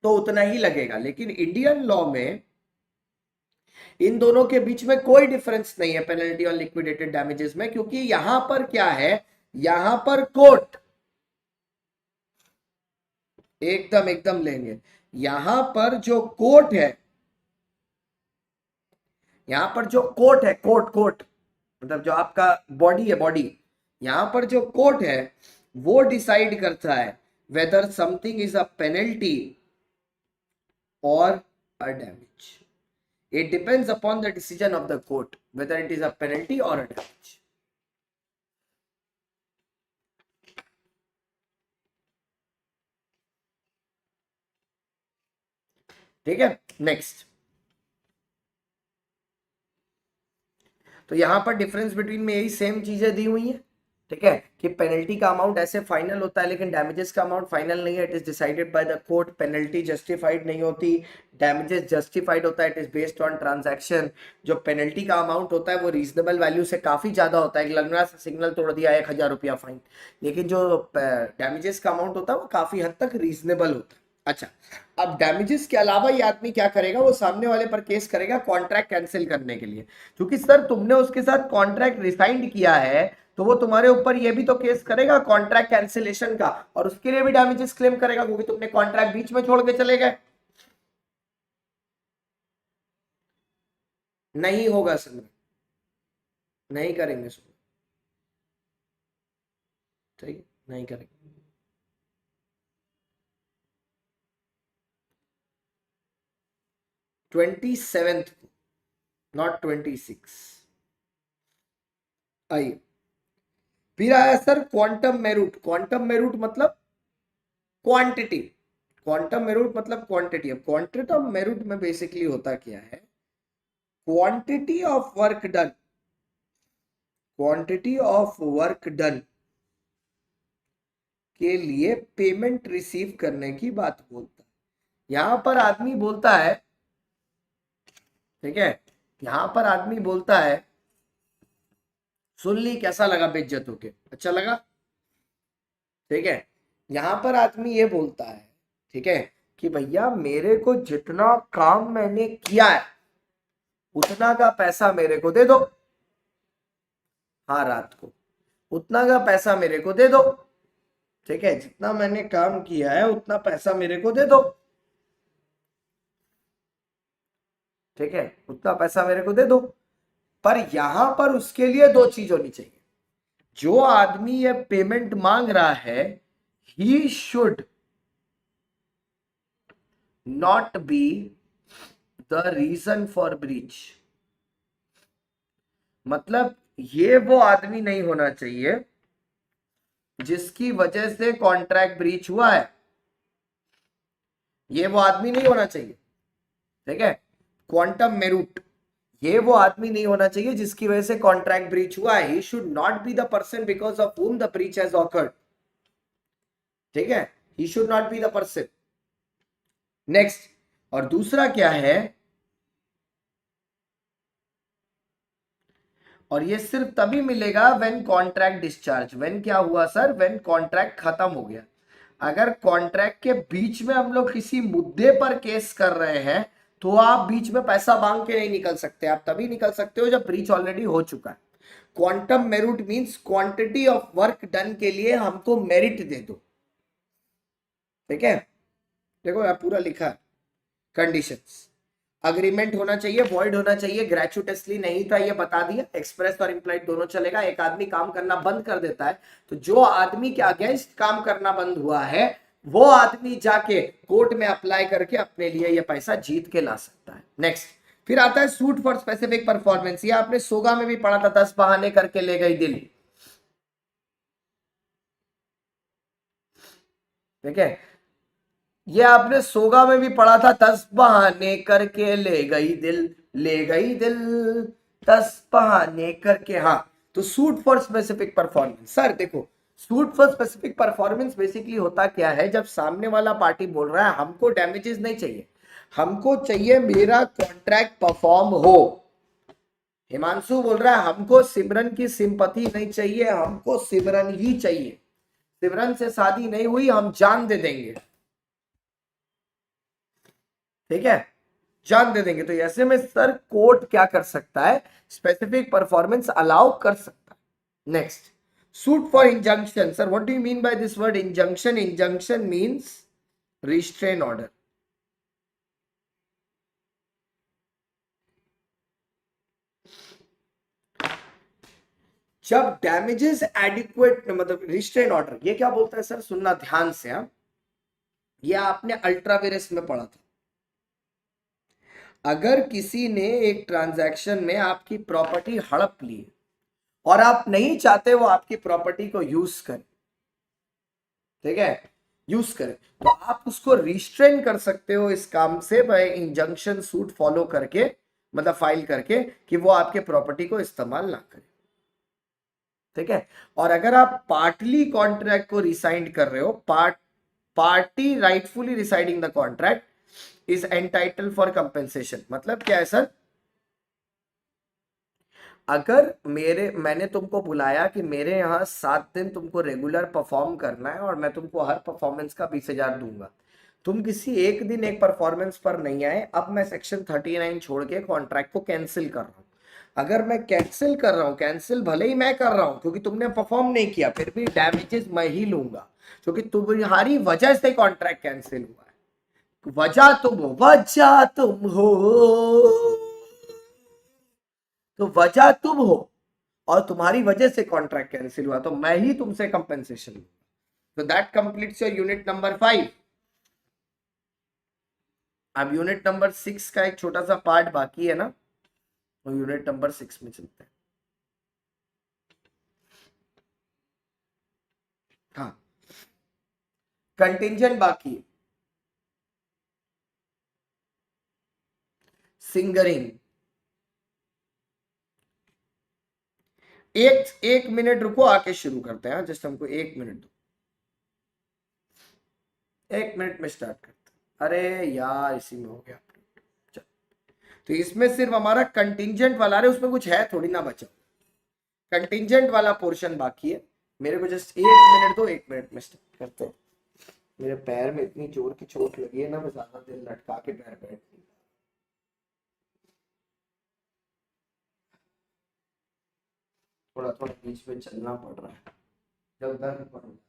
तो उतना ही लगेगा। लेकिन इंडियन लॉ में इन दोनों के बीच में कोई डिफरेंस नहीं है पेनल्टी और लिक्विडेटेड डैमेजेस में, क्योंकि यहां पर क्या है, यहां पर कोर्ट एकदम एकदम लेंगे। यहां पर जो कोर्ट है, यहां पर जो कोर्ट है, कोर्ट कोर्ट मतलब जो आपका बॉडी है, बॉडी, यहां पर जो कोर्ट है वो डिसाइड करता है whether something is a penalty और a damage. It depends upon the decision of the court whether it is a penalty और अ डैमेज। ठीक है, नेक्स्ट। तो यहां पर डिफरेंस बिटवीन में यही सेम चीजें दी हुई हैं, ठीक है, कि पेनल्टी का अमाउंट ऐसे फाइनल होता है लेकिन डैमेजेस का अमाउंट फाइनल नहीं है, it is decided by the court. Penalty justified नहीं होती, डैमेजेस जस्टिफाइड होता है, it is based on transaction. जो पेनल्टी का अमाउंट होता है वो रीजनेबल वैल्यू से काफी ज्यादा होता है, लगना से सिग्नल तोड़ दिया 1,000 रुपया फाइन, लेकिन जो डैमेजेस का अमाउंट होता है वो काफी हद तक रीजनेबल होता है। अच्छा, अब डैमेजेस के अलावा ये आदमी क्या करेगा, वो सामने वाले पर केस करेगा कॉन्ट्रैक्ट कैंसिल करने के लिए, क्योंकि सर तुमने उसके साथ कॉन्ट्रैक्ट रिसाइंड किया है तो वो तुम्हारे ऊपर ये भी तो केस करेगा कॉन्ट्रैक्ट कैंसिलेशन का, और उसके लिए भी डैमेजेस क्लेम करेगा क्योंकि तुमने कॉन्ट्रैक्ट बीच में छोड़ के चले गए। नहीं होगा सर, नहीं करेंगे सर, ठीक है, नहीं करेंगे। 27th, not 26। आइए, फिर आया sir quantum Meerut. Quantum Meerut मतलब क्वांटिटी, क्वांटम मेरूट मतलब क्वांटिटी। अब क्वांटिटम मेरूट में बेसिकली होता क्या है, quantity of work done, quantity of work done के लिए पेमेंट रिसीव करने की बात बोलता है। यहां पर आदमी बोलता है, ठीक है, यहां पर आदमी बोलता है, सुन ली कैसा लगा बेइज्जत होके, अच्छा लगा, ठीक है, यहां पर आदमी ये बोलता है, ठीक है, कि भैया मेरे को जितना काम मैंने किया है उतना का पैसा मेरे को दे दो, हाँ रात को उतना का पैसा मेरे को दे दो, ठीक है, जितना मैंने काम किया है उतना पैसा मेरे को दे दो, ठीक है, उतना पैसा मेरे को दे दो। पर यहां पर उसके लिए दो चीज होनी चाहिए, जो आदमी ये पेमेंट मांग रहा है he should not be the reason for breach. मतलब ये वो आदमी नहीं होना चाहिए जिसकी वजह से कॉन्ट्रैक्ट ब्रीच हुआ है, ये वो आदमी नहीं होना चाहिए, ठीक है, क्वांटम मेरूट, ये वो आदमी नहीं होना चाहिए जिसकी वजह से कॉन्ट्रैक्ट ब्रीच हुआ है। He should not be the person because of whom the breach has awkward, ठीक है, he should not be the person. Next, और दूसरा क्या है, और ये सिर्फ तभी मिलेगा व्हेन कॉन्ट्रैक्ट डिस्चार्ज। व्हेन क्या हुआ सर, व्हेन कॉन्ट्रैक्ट खत्म हो गया। अगर कॉन्ट्रैक्ट के बीच में हम लोग किसी मुद्दे पर केस कर रहे हैं तो आप बीच में पैसा मांग के नहीं निकल सकते, आप तभी निकल सकते हो जब ब्रीच ऑलरेडी हो चुका है। Quantum merit means quantity of work done के लिए हमको मेरिट दे दो, ठीक है, देखो यहाँ पूरा लिखा है कंडीशंस, अग्रीमेंट होना चाहिए, वॉइड होना चाहिए, ग्रेचुइटसली नहीं था ये बता दिया, एक्सप्रेस और इंप्लाइड दोनों चलेगा। एक आदमी काम करना बंद कर देता है तो जो आदमी के अगेंस्ट काम करना बंद हुआ है वो आदमी जाके कोर्ट में अप्लाई करके अपने लिए ये पैसा जीत के ला सकता है। नेक्स्ट, फिर आता है सूट फॉर स्पेसिफिक परफॉर्मेंस। ये आपने सोगा में भी पढ़ा था, 10 बहाने करके ले गई दिल। ठीक है, ये आपने सोगा में भी पढ़ा था, 10 बहाने करके ले गई दिल, ले गई दिल, 10 बहाने करके। हाँ, तो suit for specific performance. Sir देखो, suit for specific performance basically होता क्या है, जब सामने वाला पार्टी बोल रहा है हमको डैमेजेस नहीं चाहिए, हमको चाहिए मेरा कॉन्ट्रैक्ट परफॉर्म हो। हिमांशु बोल रहा है हमको सिमरन की सिंपैथी नहीं चाहिए, हमको सिमरन ही चाहिए, सिमरन से शादी नहीं हुई हम जान दे देंगे। ठीक है, जान दे देंगे। तो ऐसे में सर कोर्ट क्या कर सकता है, स्पेसिफिक परफॉर्मेंस अलाउ कर सकता है। Next, suit for injunction. Sir what do you mean by this word injunction? Injunction means restrain order. जब डैमेजेस एडिक्वेट, मतलब रिस्ट्रेन ऑर्डर, ये क्या बोलता है सर, सुनना ध्यान से। हाँ, ये आपने अल्ट्रावेरेस में पढ़ा था। अगर किसी ने एक ट्रांजैक्शन में आपकी प्रॉपर्टी हड़प ली और आप नहीं चाहते वो आपकी प्रॉपर्टी को यूज करे, ठीक है, यूज करे, तो आप उसको रिस्ट्रेन कर सकते हो इस काम से, बाय इंजंक्शन सूट फॉलो करके, मतलब फाइल करके, कि वो आपके प्रॉपर्टी को इस्तेमाल ना करे। ठीक है, और अगर आप पार्टली कॉन्ट्रैक्ट को रिसाइंड कर रहे हो, party rightfully rescinding the contract is entitle for compensation. मतलब क्या है सर, अगर मैंने तुमको बुलाया कि मेरे यहाँ 7 दिन तुमको रेगुलर परफॉर्म करना है और मैं तुमको हर परफॉर्मेंस का 20,000 दूंगा, तुम किसी एक दिन एक परफॉर्मेंस पर नहीं आए, अब मैं सेक्शन 39 छोड़ के कॉन्ट्रैक्ट को कैंसिल कर रहा हूँ। अगर मैं कैंसिल कर रहा हूँ, कैंसिल भले ही मैं कर रहा हूँ क्योंकि तुमने परफॉर्म नहीं किया, फिर भी डैमेजेस मैं ही लूंगा क्योंकि तुम्हारी वजह से कॉन्ट्रैक्ट कैंसिल हुआ है। वजह तुम हो, तो वजह तुम हो और तुम्हारी वजह से कॉन्ट्रैक्ट कैंसिल हुआ, तो मैं ही तुमसे कंपेंसेशन लूंगा। तो that completes your unit number 5। अब यूनिट नंबर 6 का एक छोटा सा पार्ट बाकी है ना, तो यूनिट नंबर 6 में चलते हैं। हाँ, कंटिंजेंट बाकी है, सिंगरिंग। एक एक मिनट रुको, आके शुरू करते हैं। जस्ट हमको 1 मिनट दो, 1 मिनट में स्टार्ट करते हैं। अरे यार इसी में हो गया। चल, तो इसमें सिर्फ हमारा कंटिंजेंट वाला है, उसमें कुछ है थोड़ी ना बचा, कंटिंजेंट वाला पोर्शन बाकी है। मेरे को जस्ट 1 मिनट दो, 1 मिनट में स्टार्ट करते हैं। मेरे पैर में इतनी जोर की चोट लगी है ना, मैं ज्यादा देर लटका के पैर बैठ नहीं, थोड़ा थोड़ा बीच में चलना पड़ रहा है जब दर्द पड़ रहा है।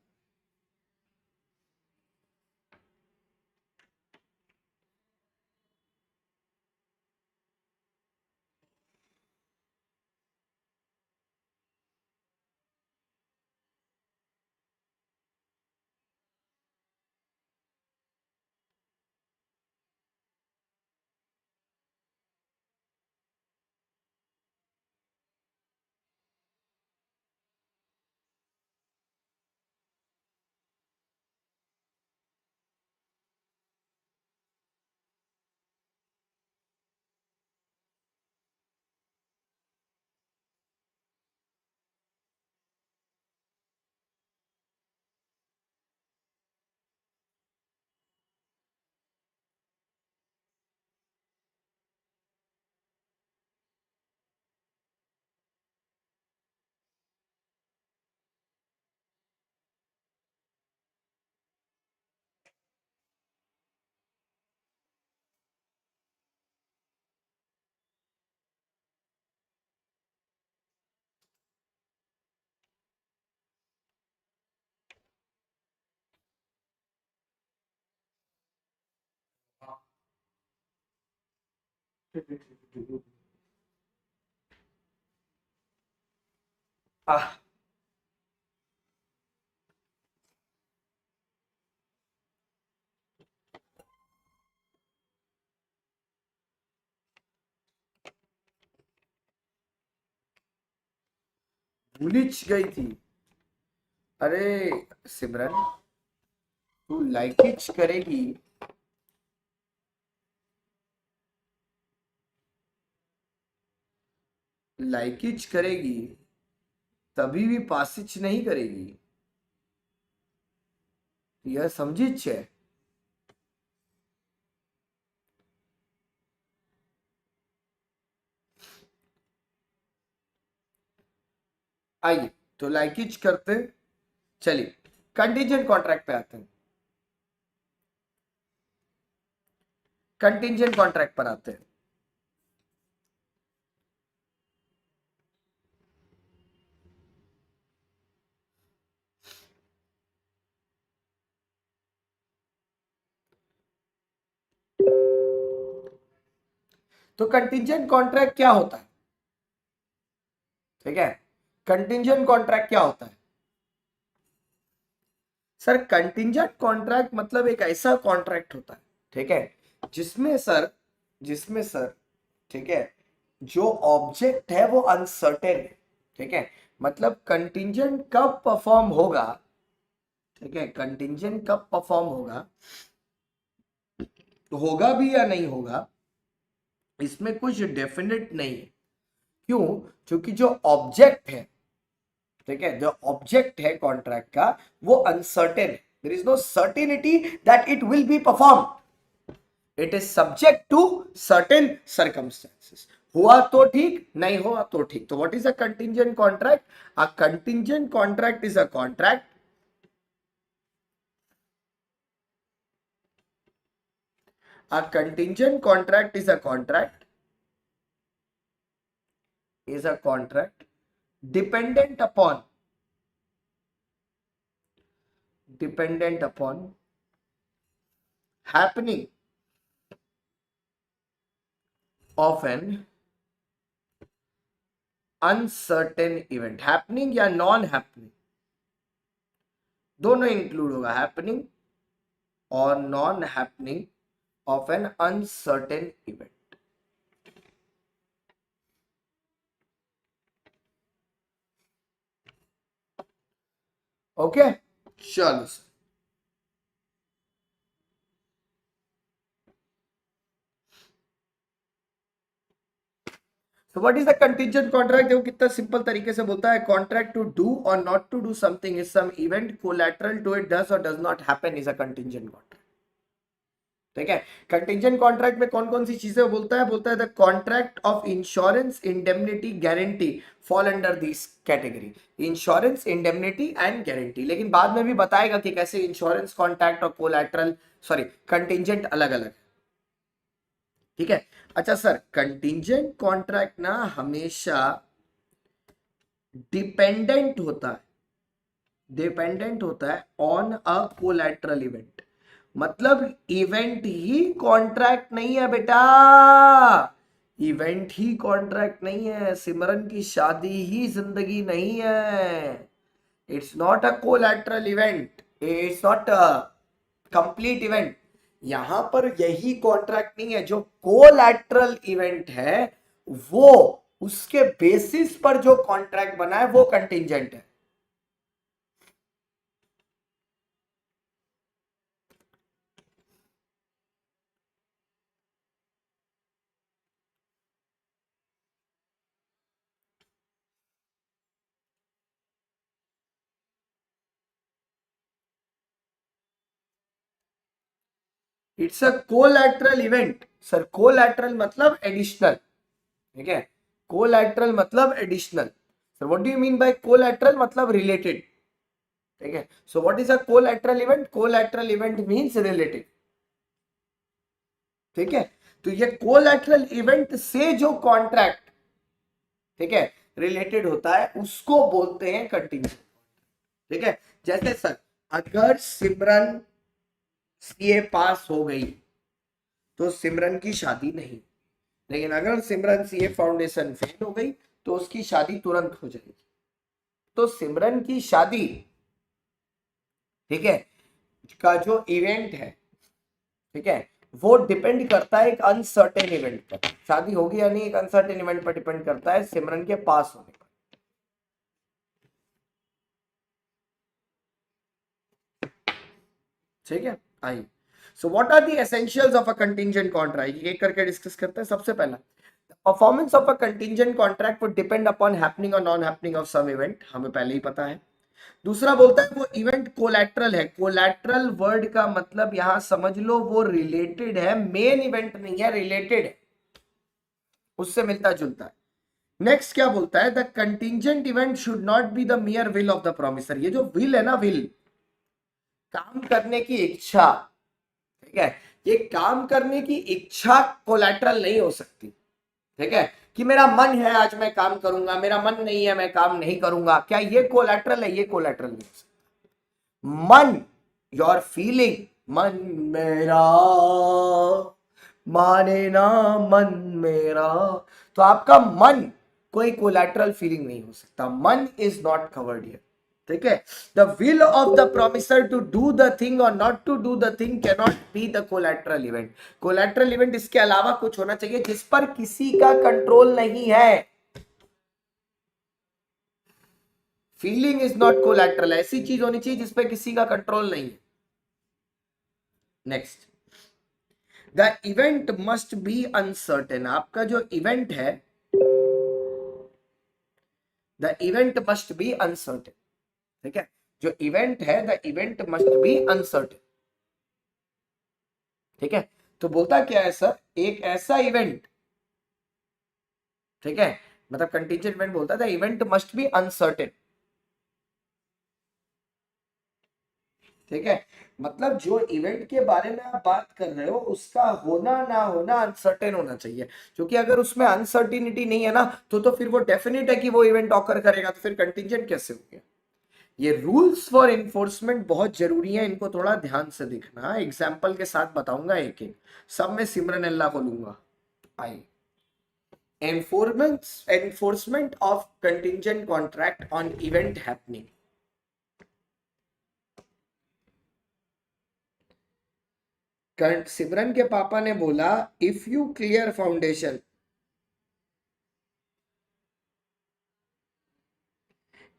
आह, भूलिच गई थी। अरे सिमरन, तू लाइकिच करेगी, लाइकिच करेगी तभी भी पासिच नहीं करेगी, यह समझिच है। आइए तो लाइकिच करते, चलिए कंटीजेंट कॉन्ट्रैक्ट पे आते हैं, कंटीजेंट कॉन्ट्रैक्ट पर आते हैं। तो कंटीजेंट कॉन्ट्रैक्ट क्या होता है? ठीक है, कंटीजेंट कॉन्ट्रैक्ट क्या होता है? सर कंटीजेंट कॉन्ट्रैक्ट मतलब एक ऐसा कॉन्ट्रैक्ट होता है, ठीक है, जिसमें सर, जिसमें सर, ठीक है, जो ऑब्जेक्ट है वो अनसर्टेन है, ठीक है, मतलब कंटीजेंट कब परफॉर्म होगा, ठीक है, कंटीजेंट कब परफॉर्म होगा, तो होगा भी या नहीं होगा, इसमें कुछ डेफिनेट नहीं है। क्यों? क्योंकि जो ऑब्जेक्ट है, ठीक है, जो ऑब्जेक्ट है कॉन्ट्रैक्ट का वो अनसर्टेन है, there is no certainty that it will be perform, it is subject to certain circumstances. हुआ तो ठीक, नहीं हुआ तो ठीक। तो what is a contingent contract? A contingent contract is a contract, a contingent contract is a contract, is a contract dependent upon, dependent upon happening of an uncertain event, happening या non happening दोनों include होगा, happening और non happening of N uncertain event. Okay, चलो sir, so what is the contingent contract? देखो कितना simple तरीके से बोलता है, कॉन्ट्रैक्ट टू डू और not to do something is some event collateral to it does और does not happen is a contingent contract. ठीक है, कंटीजेंट कॉन्ट्रैक्ट में कौन कौन सी चीजें बोलता है? बोलता है the contract of insurance indemnity guarantee fall under this category, insurance indemnity and guarantee. लेकिन बाद में भी बताएगा कि कैसे इंश्योरेंस कॉन्ट्रैक्ट और कोलैटरल, सॉरी, कंटीजेंट अलग अलग है। ठीक है, अच्छा सर, कंटीजेंट कॉन्ट्रैक्ट ना हमेशा डिपेंडेंट होता है, डिपेंडेंट होता है ऑन अ कोलैटरल इवेंट, मतलब इवेंट ही कॉन्ट्रैक्ट नहीं है बेटा, इवेंट ही कॉन्ट्रैक्ट नहीं है, सिमरन की शादी ही जिंदगी नहीं है, it's not a collateral event, it's not a complete event. यहां पर यही कॉन्ट्रैक्ट नहीं है, जो कोलैटरल इवेंट है वो, उसके बेसिस पर जो कॉन्ट्रैक्ट बना है वो कंटिंजेंट है। It's a collateral event sir, collateral मतलब एडिशनल, ठीक है, कोलैटरल मतलब additional. Sir what do you mean by collateral? मतलब रिलेटेड, ठीक है। So what is a collateral event? Collateral event means related, ठीक है। तो ये कोलैटरल इवेंट से जो कॉन्ट्रैक्ट, ठीक है, रिलेटेड होता है उसको बोलते हैं कंटिजेंट, ठीक है। जैसे सर, अगर सिमरन सीए पास हो गई तो सिमरन की शादी नहीं, लेकिन अगर सिमरन सीए फाउंडेशन फेल हो गई तो उसकी शादी तुरंत हो जाएगी। तो सिमरन की शादी, ठीक है, का जो इवेंट है, ठीक है, वो डिपेंड करता है एक अनसर्टेन इवेंट पर, शादी होगी या नहीं एक अनसर्टेन इवेंट पर डिपेंड करता है, सिमरन के पास होने पर। ठीक है। आइए, so what are the essentials of a contingent contract, एक करके डिस्कस करते हैं। सबसे पहला, performance of a contingent contract would depend upon happening और non happening of some event, हमें पहले ही पता है। दूसरा बोलता है वो इवेंट कोलैटरल है। कोलैटरल वर्ड का मतलब यहां समझ लो वो रिलेटेड है, मेन इवेंट नहीं है, रिलेटेड है, उससे मिलता जुलता है। नेक्स्ट क्या बोलता है, the contingent event should not be the मियर will of the promisor. ये जो विल है ना, विल, काम करने की इच्छा, ठीक है, ये काम करने की इच्छा कोलैटरल नहीं हो सकती। ठीक है, कि मेरा मन है आज मैं काम करूंगा, मेरा मन नहीं है मैं काम नहीं करूंगा, क्या ये कोलैटरल है? ये कोलैटरल नहीं हो सकता। मन, योर फीलिंग, मन मेरा माने ना मन मेरा, तो आपका मन कोई कोलैटरल फीलिंग नहीं हो सकता। मन इज नॉट कवर्ड हियर। ठीक है, the will of the promisor to do the thing और not to do the thing can not be the collateral event. Collateral event इसके अलावा कुछ होना चाहिए जिस पर किसी का कंट्रोल नहीं है। फीलिंग इज नॉट कोलैटरल, ऐसी चीज होनी चाहिए जिस पर किसी का कंट्रोल नहीं है। Next, the event must be uncertain. आपका जो इवेंट है, the event must be uncertain. ठीक है, जो इवेंट है, the event must be uncertain. ठीक है, तो बोलता क्या है सर, एक ऐसा इवेंट, ठीक है, मतलब कंटीजेंट इवेंट बोलता है the event must be uncertain. ठीक है, मतलब जो इवेंट के बारे में आप बात कर रहे हो उसका होना ना होना अनसर्टेन होना चाहिए, क्योंकि अगर उसमें अनसर्टिनिटी नहीं है ना, तो फिर वो डेफिनेट है कि वो इवेंट ऑकर करेगा, तो फिर कंटीजेंट कैसे हो गया? ये रूल्स फॉर इन्फोर्समेंट बहुत जरूरी है, इनको थोड़ा ध्यान से देखना। एग्जाम्पल के साथ बताऊंगा एक एक, सब में सिमरन अल्लाह को लूंगा। आई, enforcement of contingent contract on event happening। सिमरन के पापा ने बोला, if you clear foundation,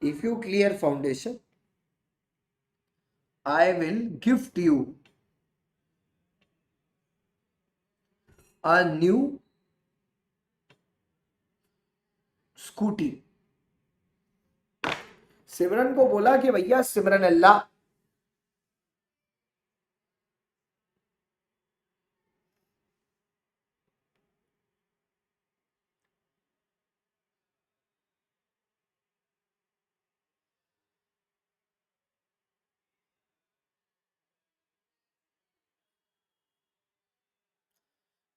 if you clear foundation I will gift you a new scooty. Simran को बोला कि भैया सिमरन अल्लाह,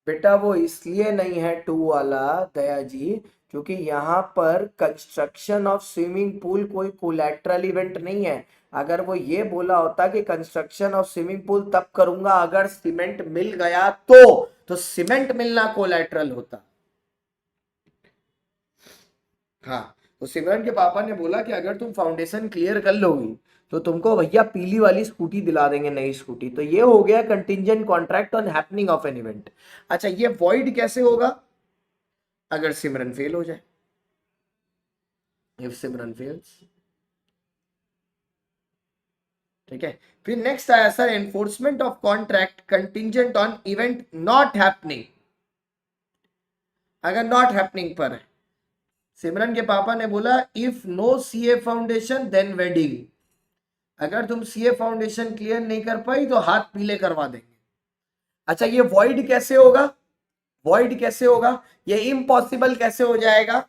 बेटा वो इसलिए नहीं है टू वाला दया जी, क्योंकि यहाँ पर कंस्ट्रक्शन ऑफ स्विमिंग पूल कोई कोलैटरल इवेंट नहीं है। अगर वो ये बोला होता कि कंस्ट्रक्शन ऑफ स्विमिंग पूल तब करूंगा अगर सीमेंट मिल गया, तो सीमेंट मिलना कोलैटरल होता। हाँ, तो सिमरन के पापा ने बोला कि अगर तुम फाउंडेशन क्लियर कर लोगी तो तुमको भैया पीली वाली स्कूटी दिला देंगे, नई स्कूटी। तो ये हो गया contingent contract on happening of an event. अच्छा, ये वॉइड कैसे होगा? अगर सिमरन फेल हो जाए, इफ सिमरन फेल्स। ठीक है, फिर नेक्स्ट आया sir, enforcement of contract contingent on event not happening. अगर नॉट हैपनिंग पर है, सिमरन के पापा ने बोला if no CA foundation then wedding. अगर तुम सीए फाउंडेशन क्लियर नहीं कर पाई तो हाथ पीले करवा देंगे। अच्छा, ये वॉइड कैसे होगा? वॉइड कैसे होगा? ये इम्पॉसिबल कैसे हो जाएगा?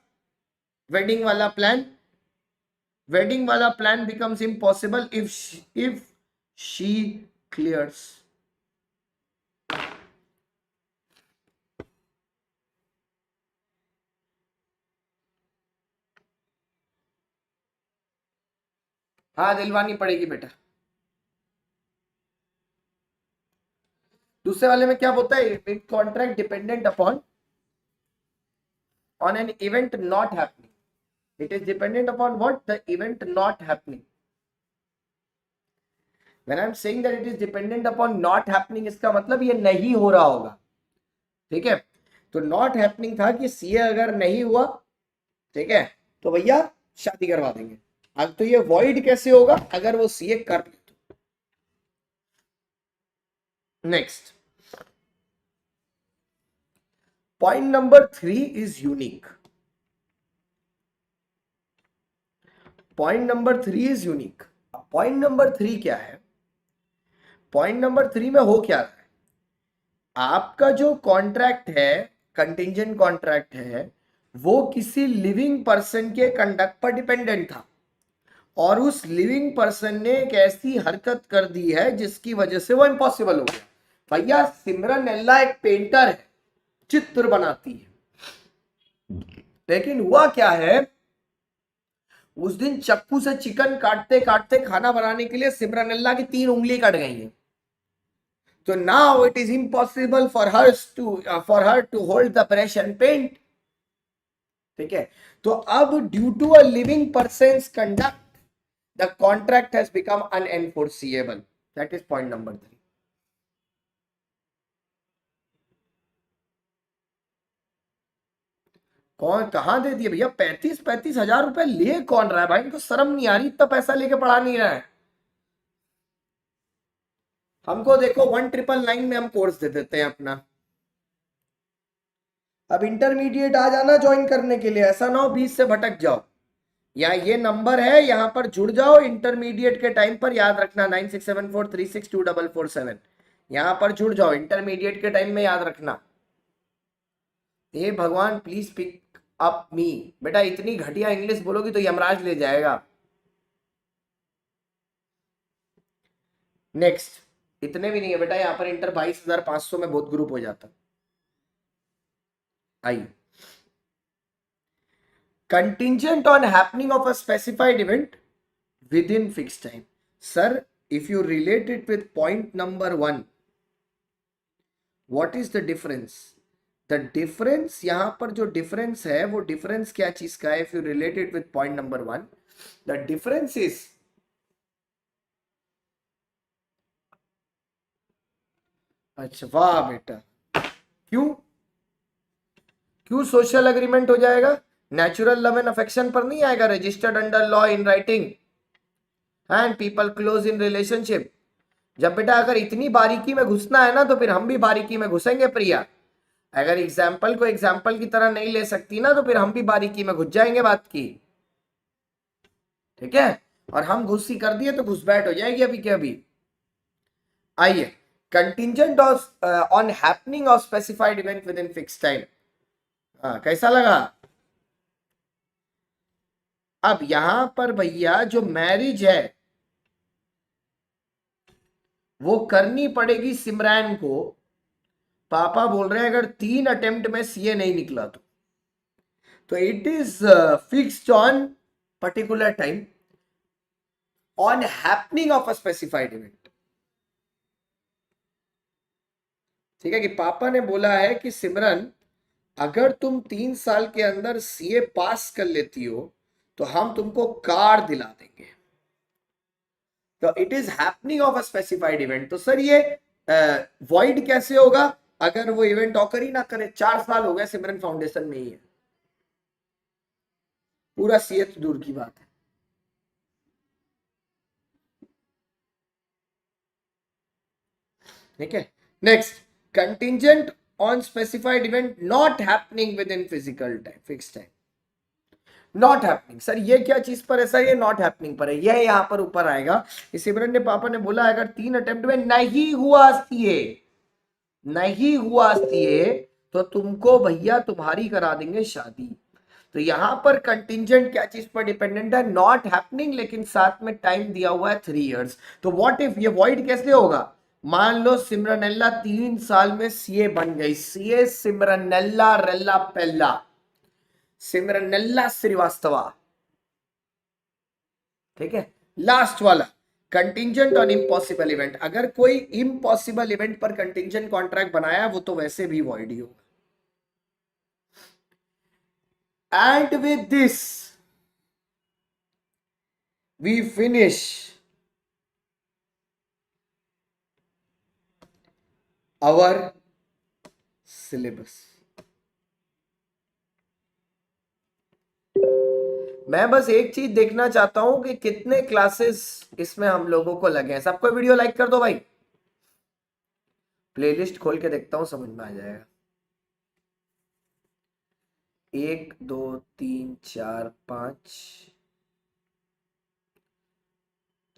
वेडिंग वाला प्लान, वेडिंग वाला plan becomes impossible if she clears. हाँ, दिलवानी पड़ेगी बेटा। दूसरे वाले में क्या बोलता है, contract dependent upon on an event not happening. It is dependent upon what? The event not happening. When I am saying that it is dependent upon not happening, इसका मतलब ये नहीं हो रहा होगा। ठीक है, तो नॉट हैपनिंग था कि सीए अगर नहीं हुआ, ठीक है, तो भैया शादी करवा देंगे। अब तो ये वॉइड कैसे होगा? अगर वो सीए कर ले तो। Next, point number 3 is unique. Point number 3 is unique. Point number 3 क्या है? पॉइंट नंबर 3 में हो क्या रहा है? आपका जो कॉन्ट्रैक्ट है, कंटिंजेंट कॉन्ट्रैक्ट है, वो किसी लिविंग पर्सन के कंडक्ट पर डिपेंडेंट था, और उस लिविंग पर्सन ने एक ऐसी हरकत कर दी है जिसकी वजह से वो इम्पॉसिबल हो गया. भैया सिमरन एल्ला एक पेंटर है, चित्र बनाती है, लेकिन हुआ क्या है, उस दिन चक्कू से चिकन काटते काटते खाना बनाने के लिए सिमरन एल्ला की 3 उंगली कट गई है. तो now it is impossible for her to hold the brush and paint. ठीक है, तो अब due to a living person's conduct the contract has become unenforceable. That is point number 3. कौन कहां दे दिए भैया? 35 हजार रुपए ले कौन रहा है भाई? इनको शर्म नहीं आ रही? इतना पैसा लेके पढ़ा नहीं रहा है. हमको देखो 1999 में हम कोर्स दे देते हैं अपना. अब इंटरमीडिएट आ जाना ज्वाइन करने के लिए, ऐसा ना हो बीच से भटक जाओ. यहाँ ये नंबर है, यहां पर जुड़ जाओ. इंटरमीडिएट के टाइम पर याद रखना 9674362447. यहां पर जुड़ जाओ, इंटरमीडिएट के टाइम में याद रखना. हे भगवान प्लीज पिक अप मी. बेटा इतनी घटिया इंग्लिश बोलोगी तो यमराज ले जाएगा. नेक्स्ट, इतने भी नहीं है बेटा, यहां पर इंटर 22,500 में बहुत ग्रुप हो जाता. आइए, contingent on happening of a specified event within fixed time. Sir, if you relate it with point number 1, what is the difference? The difference, यहां पर जो difference है वो difference क्या चीज का है? If you relate it with point number 1, the difference is अच्छा वाह बेटा, क्यों क्यों सोशल एग्रीमेंट हो जाएगा? नेचुरल लव एंड अफेक्शन पर नहीं आएगा? Registered under law in writing and people close in relationship. जब बेटा अगर इतनी बारीकी में घुसना है ना तो फिर हम भी बारीकी में घुसेंगे प्रिया. अगर एग्जाम्पल को एग्जाम्पल की तरह नहीं ले सकती ना तो फिर हम भी बारीकी में घुस जाएंगे बात की. ठीक है, और हम घुसी कर दिए तो घुसपैठ हो जाएगी अभी के अभी. आइए, contingent on happening of specified event with in fix time. हाँ, कैसा लगा? अब यहां पर भैया जो मैरिज है वो करनी पड़ेगी सिमरन को. पापा बोल रहे हैं अगर 3 अटेम्प्ट में सीए नहीं निकला तो it is fixed on particular time on happening of a specified event. ठीक है, कि पापा ने बोला है कि सिमरन अगर तुम 3 साल के अंदर सीए पास कर लेती हो तो हम तुमको कार दिला देंगे. तो it is happening of a specified event. तो सर ये वॉइड कैसे होगा अगर वो इवेंट ऑकर ही ना करे? 4 साल हो गए सिमरन फाउंडेशन में ही है, पूरा सीए तो दूर की बात है. ठीक है, next, contingent on specified event not happening with in physical time fix time. Not happening, sir ये क्या चीज पर है? सर ये नॉट हैपनिंग पर है. यह यहां पर ऊपर आएगा. सिमरन ने पापा ने बोला अगर 3 अटेम्प्ट में नहीं हुआ सीए, नहीं हुआ सीए तो तुमको भैया तुम्हारी करा देंगे शादी. तो यहां पर कंटिंजेंट क्या चीज पर डिपेंडेंट है? नॉट हैपनिंग, लेकिन साथ में टाइम दिया हुआ है 3 इयर्स. तो व्हाट इफ ये वॉइड कैसे होगा? मान लो सिमरनेल्ला 3 साल में सीए बन गई. सीए सिमरनेल्ला रेल्ला पेल्ला, सिमरनेल्ला श्रीवास्तवा. ठीक है, लास्ट वाला कंटिंजेंट ऑन इम्पॉसिबल इवेंट. अगर कोई इम्पॉसिबल इवेंट पर कंटिंजेंट कॉन्ट्रैक्ट बनाया वो तो वैसे भी वॉइड ही होगा. And with this we finish our syllabus. मैं बस एक चीज देखना चाहता हूं कि कितने क्लासेस इसमें हम लोगों को लगे हैं. सबको वीडियो लाइक कर दो भाई. प्लेलिस्ट खोल के देखता हूँ, समझ में आ जाएगा। 1 2 3 4 5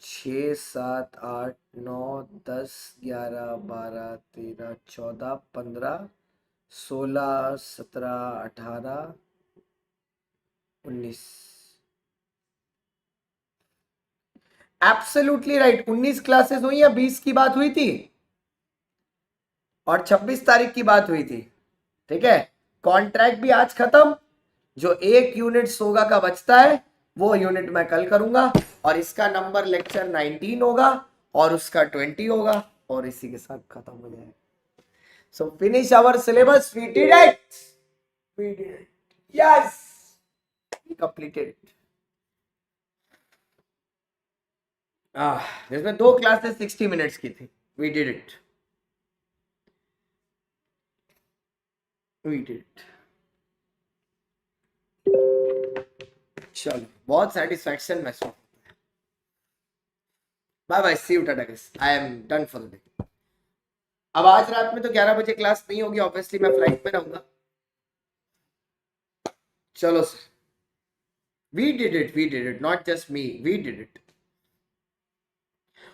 6 7 8 9 10 11 12 13 14 15 16 17 18 19। Absolutely right. 19 क्लासेस हुई या 20 की बात हुई थी और 26 तारीख की बात हुई थी। ठीक है, कॉन्ट्रैक्ट भी आज खत्म। जो एक यूनिट सोगा का बचता है वो यूनिट मैं कल करूंगा, और इसका नंबर लेक्चर 19 होगा और उसका 20 होगा, और इसी के साथ खत्म हो जाएगा। So finish our syllabus, we did it, we did it, yes, we completed. जिसमें 2 क्लासेस 60 मिनट्स की थी। We did it, we did it. चलो, बहुत सेटिस्फैक्शन महसूस। Bye bye, see you, tata guys, I am done for the day. अब आज रात में तो 11 बजे क्लास नहीं होगी, ऑब्वियसली मैं फ्लाइट में रहूंगा। चलो sir, we did it, not just me, we did it.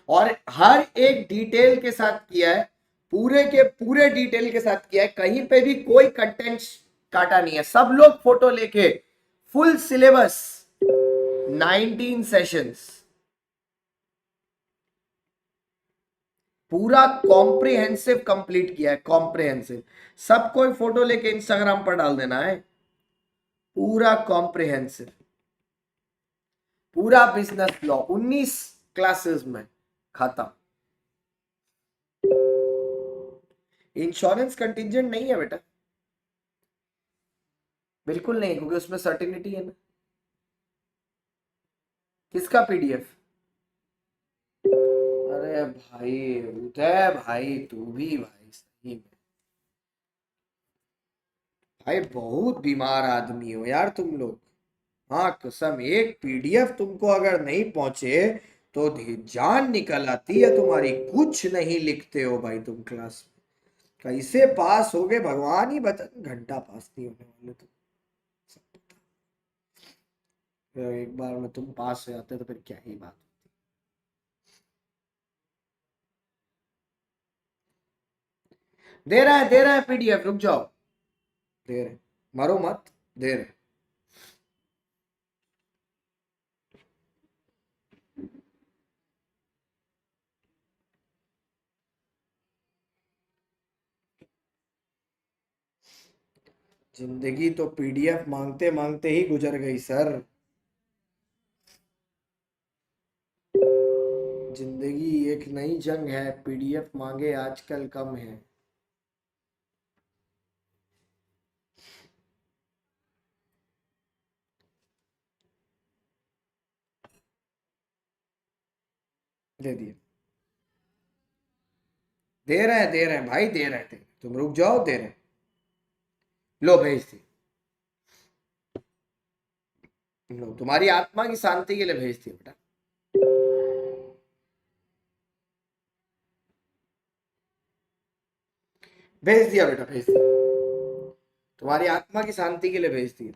और हर एक डिटेल के साथ किया है, पूरे के पूरे डिटेल के साथ किया है, कहीं पे भी कोई कंटेंट काटा नहीं है। सब लोग फोटो लेके फुल सिलेबस 19 सेशंस पूरा कॉम्प्रिहेंसिव कंप्लीट किया है, कॉम्प्रिहेंसिव। सब कोई फोटो लेके इंस्टाग्राम पर डाल देना है, पूरा कॉम्प्रिहेंसिव, पूरा बिजनेस लॉ 19 क्लासेस में खत्म। इंश्योरेंस कंटिजेंट नहीं है बेटा, बिल्कुल नहीं, क्योंकि उसमें सर्टिनिटी है ना। किसका पीडीएफ? अरे भाई उदय भाई, तू भी भाई सही में भाई बहुत बीमार आदमी हो यार तुम लोग। हाँ कसम, एक पीडीएफ तुमको अगर नहीं पहुंचे तो जान निकल आती है तुम्हारी। कुछ नहीं लिखते हो भाई तुम क्लास में, कैसे पास हो गए भगवान ही बता। घंटा पास नहीं होने वाले तुम, सब पता। फिर एक बार में तुम पास हो जाते तो फिर क्या ही बात। दे रहा है पीडीएफ, रुक जाओ, दे रहे, मरो मत, दे रहे। जिंदगी तो पीडीएफ मांगते मांगते ही गुजर गई सर। जिंदगी एक नई जंग है, पीडीएफ मांगे आजकल कम है। दे दिए, दे रहे हैं भाई, दे रहे थे, तुम रुक जाओ, दे रहे हैं। लो भेज दी, लो तुम्हारी आत्मा की शांति के लिए भेज दिया बेटा। भेज दिया बेटा, भेज दिया, तुम्हारी आत्मा की शांति के लिए भेज दिया।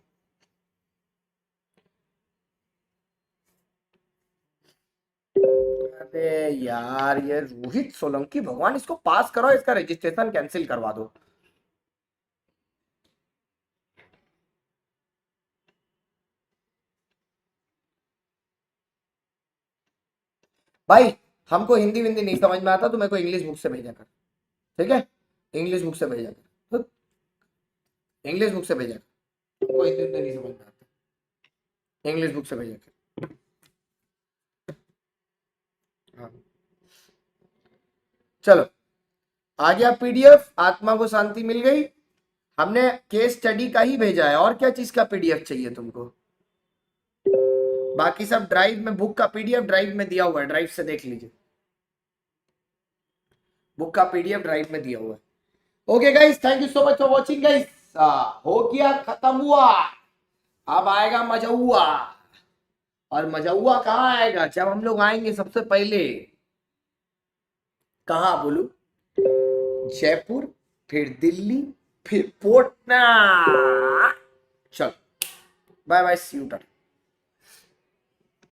अरे यार ये रोहित सोलंकी, भगवान इसको पास करो, इसका रजिस्ट्रेशन कैंसिल करवा दो। भाई हमको हिंदी विंदी नहीं समझ में आता तो मेरे को इंग्लिश बुक से भेजा कर, ठीक है, इंग्लिश बुक से भेजा कर, इंग्लिश बुक से भेजा कर, हमको हिंदी विंदी नहीं समझ में आता, इंग्लिश बुक से भेजा कर। हाँ चलो, आ गया पीडीएफ, आत्मा को शांति मिल गई। हमने केस स्टडी का ही भेजा है, और क्या चीज का पीडीएफ चाहिए तुमको? बाकी सब ड्राइव में, बुक का पीडीएफ ड्राइव में दिया हुआ है, ड्राइव से देख लीजिए, बुक का पीडीएफ ड्राइव में दिया हुआ है। Okay guys, thank you so much for watching guys. हो गया, खत्म हुआ। अब आएगा मजहुआ, और मजहुआ कहाँ आएगा? जब हम लोग आएंगे सबसे पहले, कहाँ बोलू, जयपुर, फिर दिल्ली, फिर पटना। चल बाय बाय, सी यू।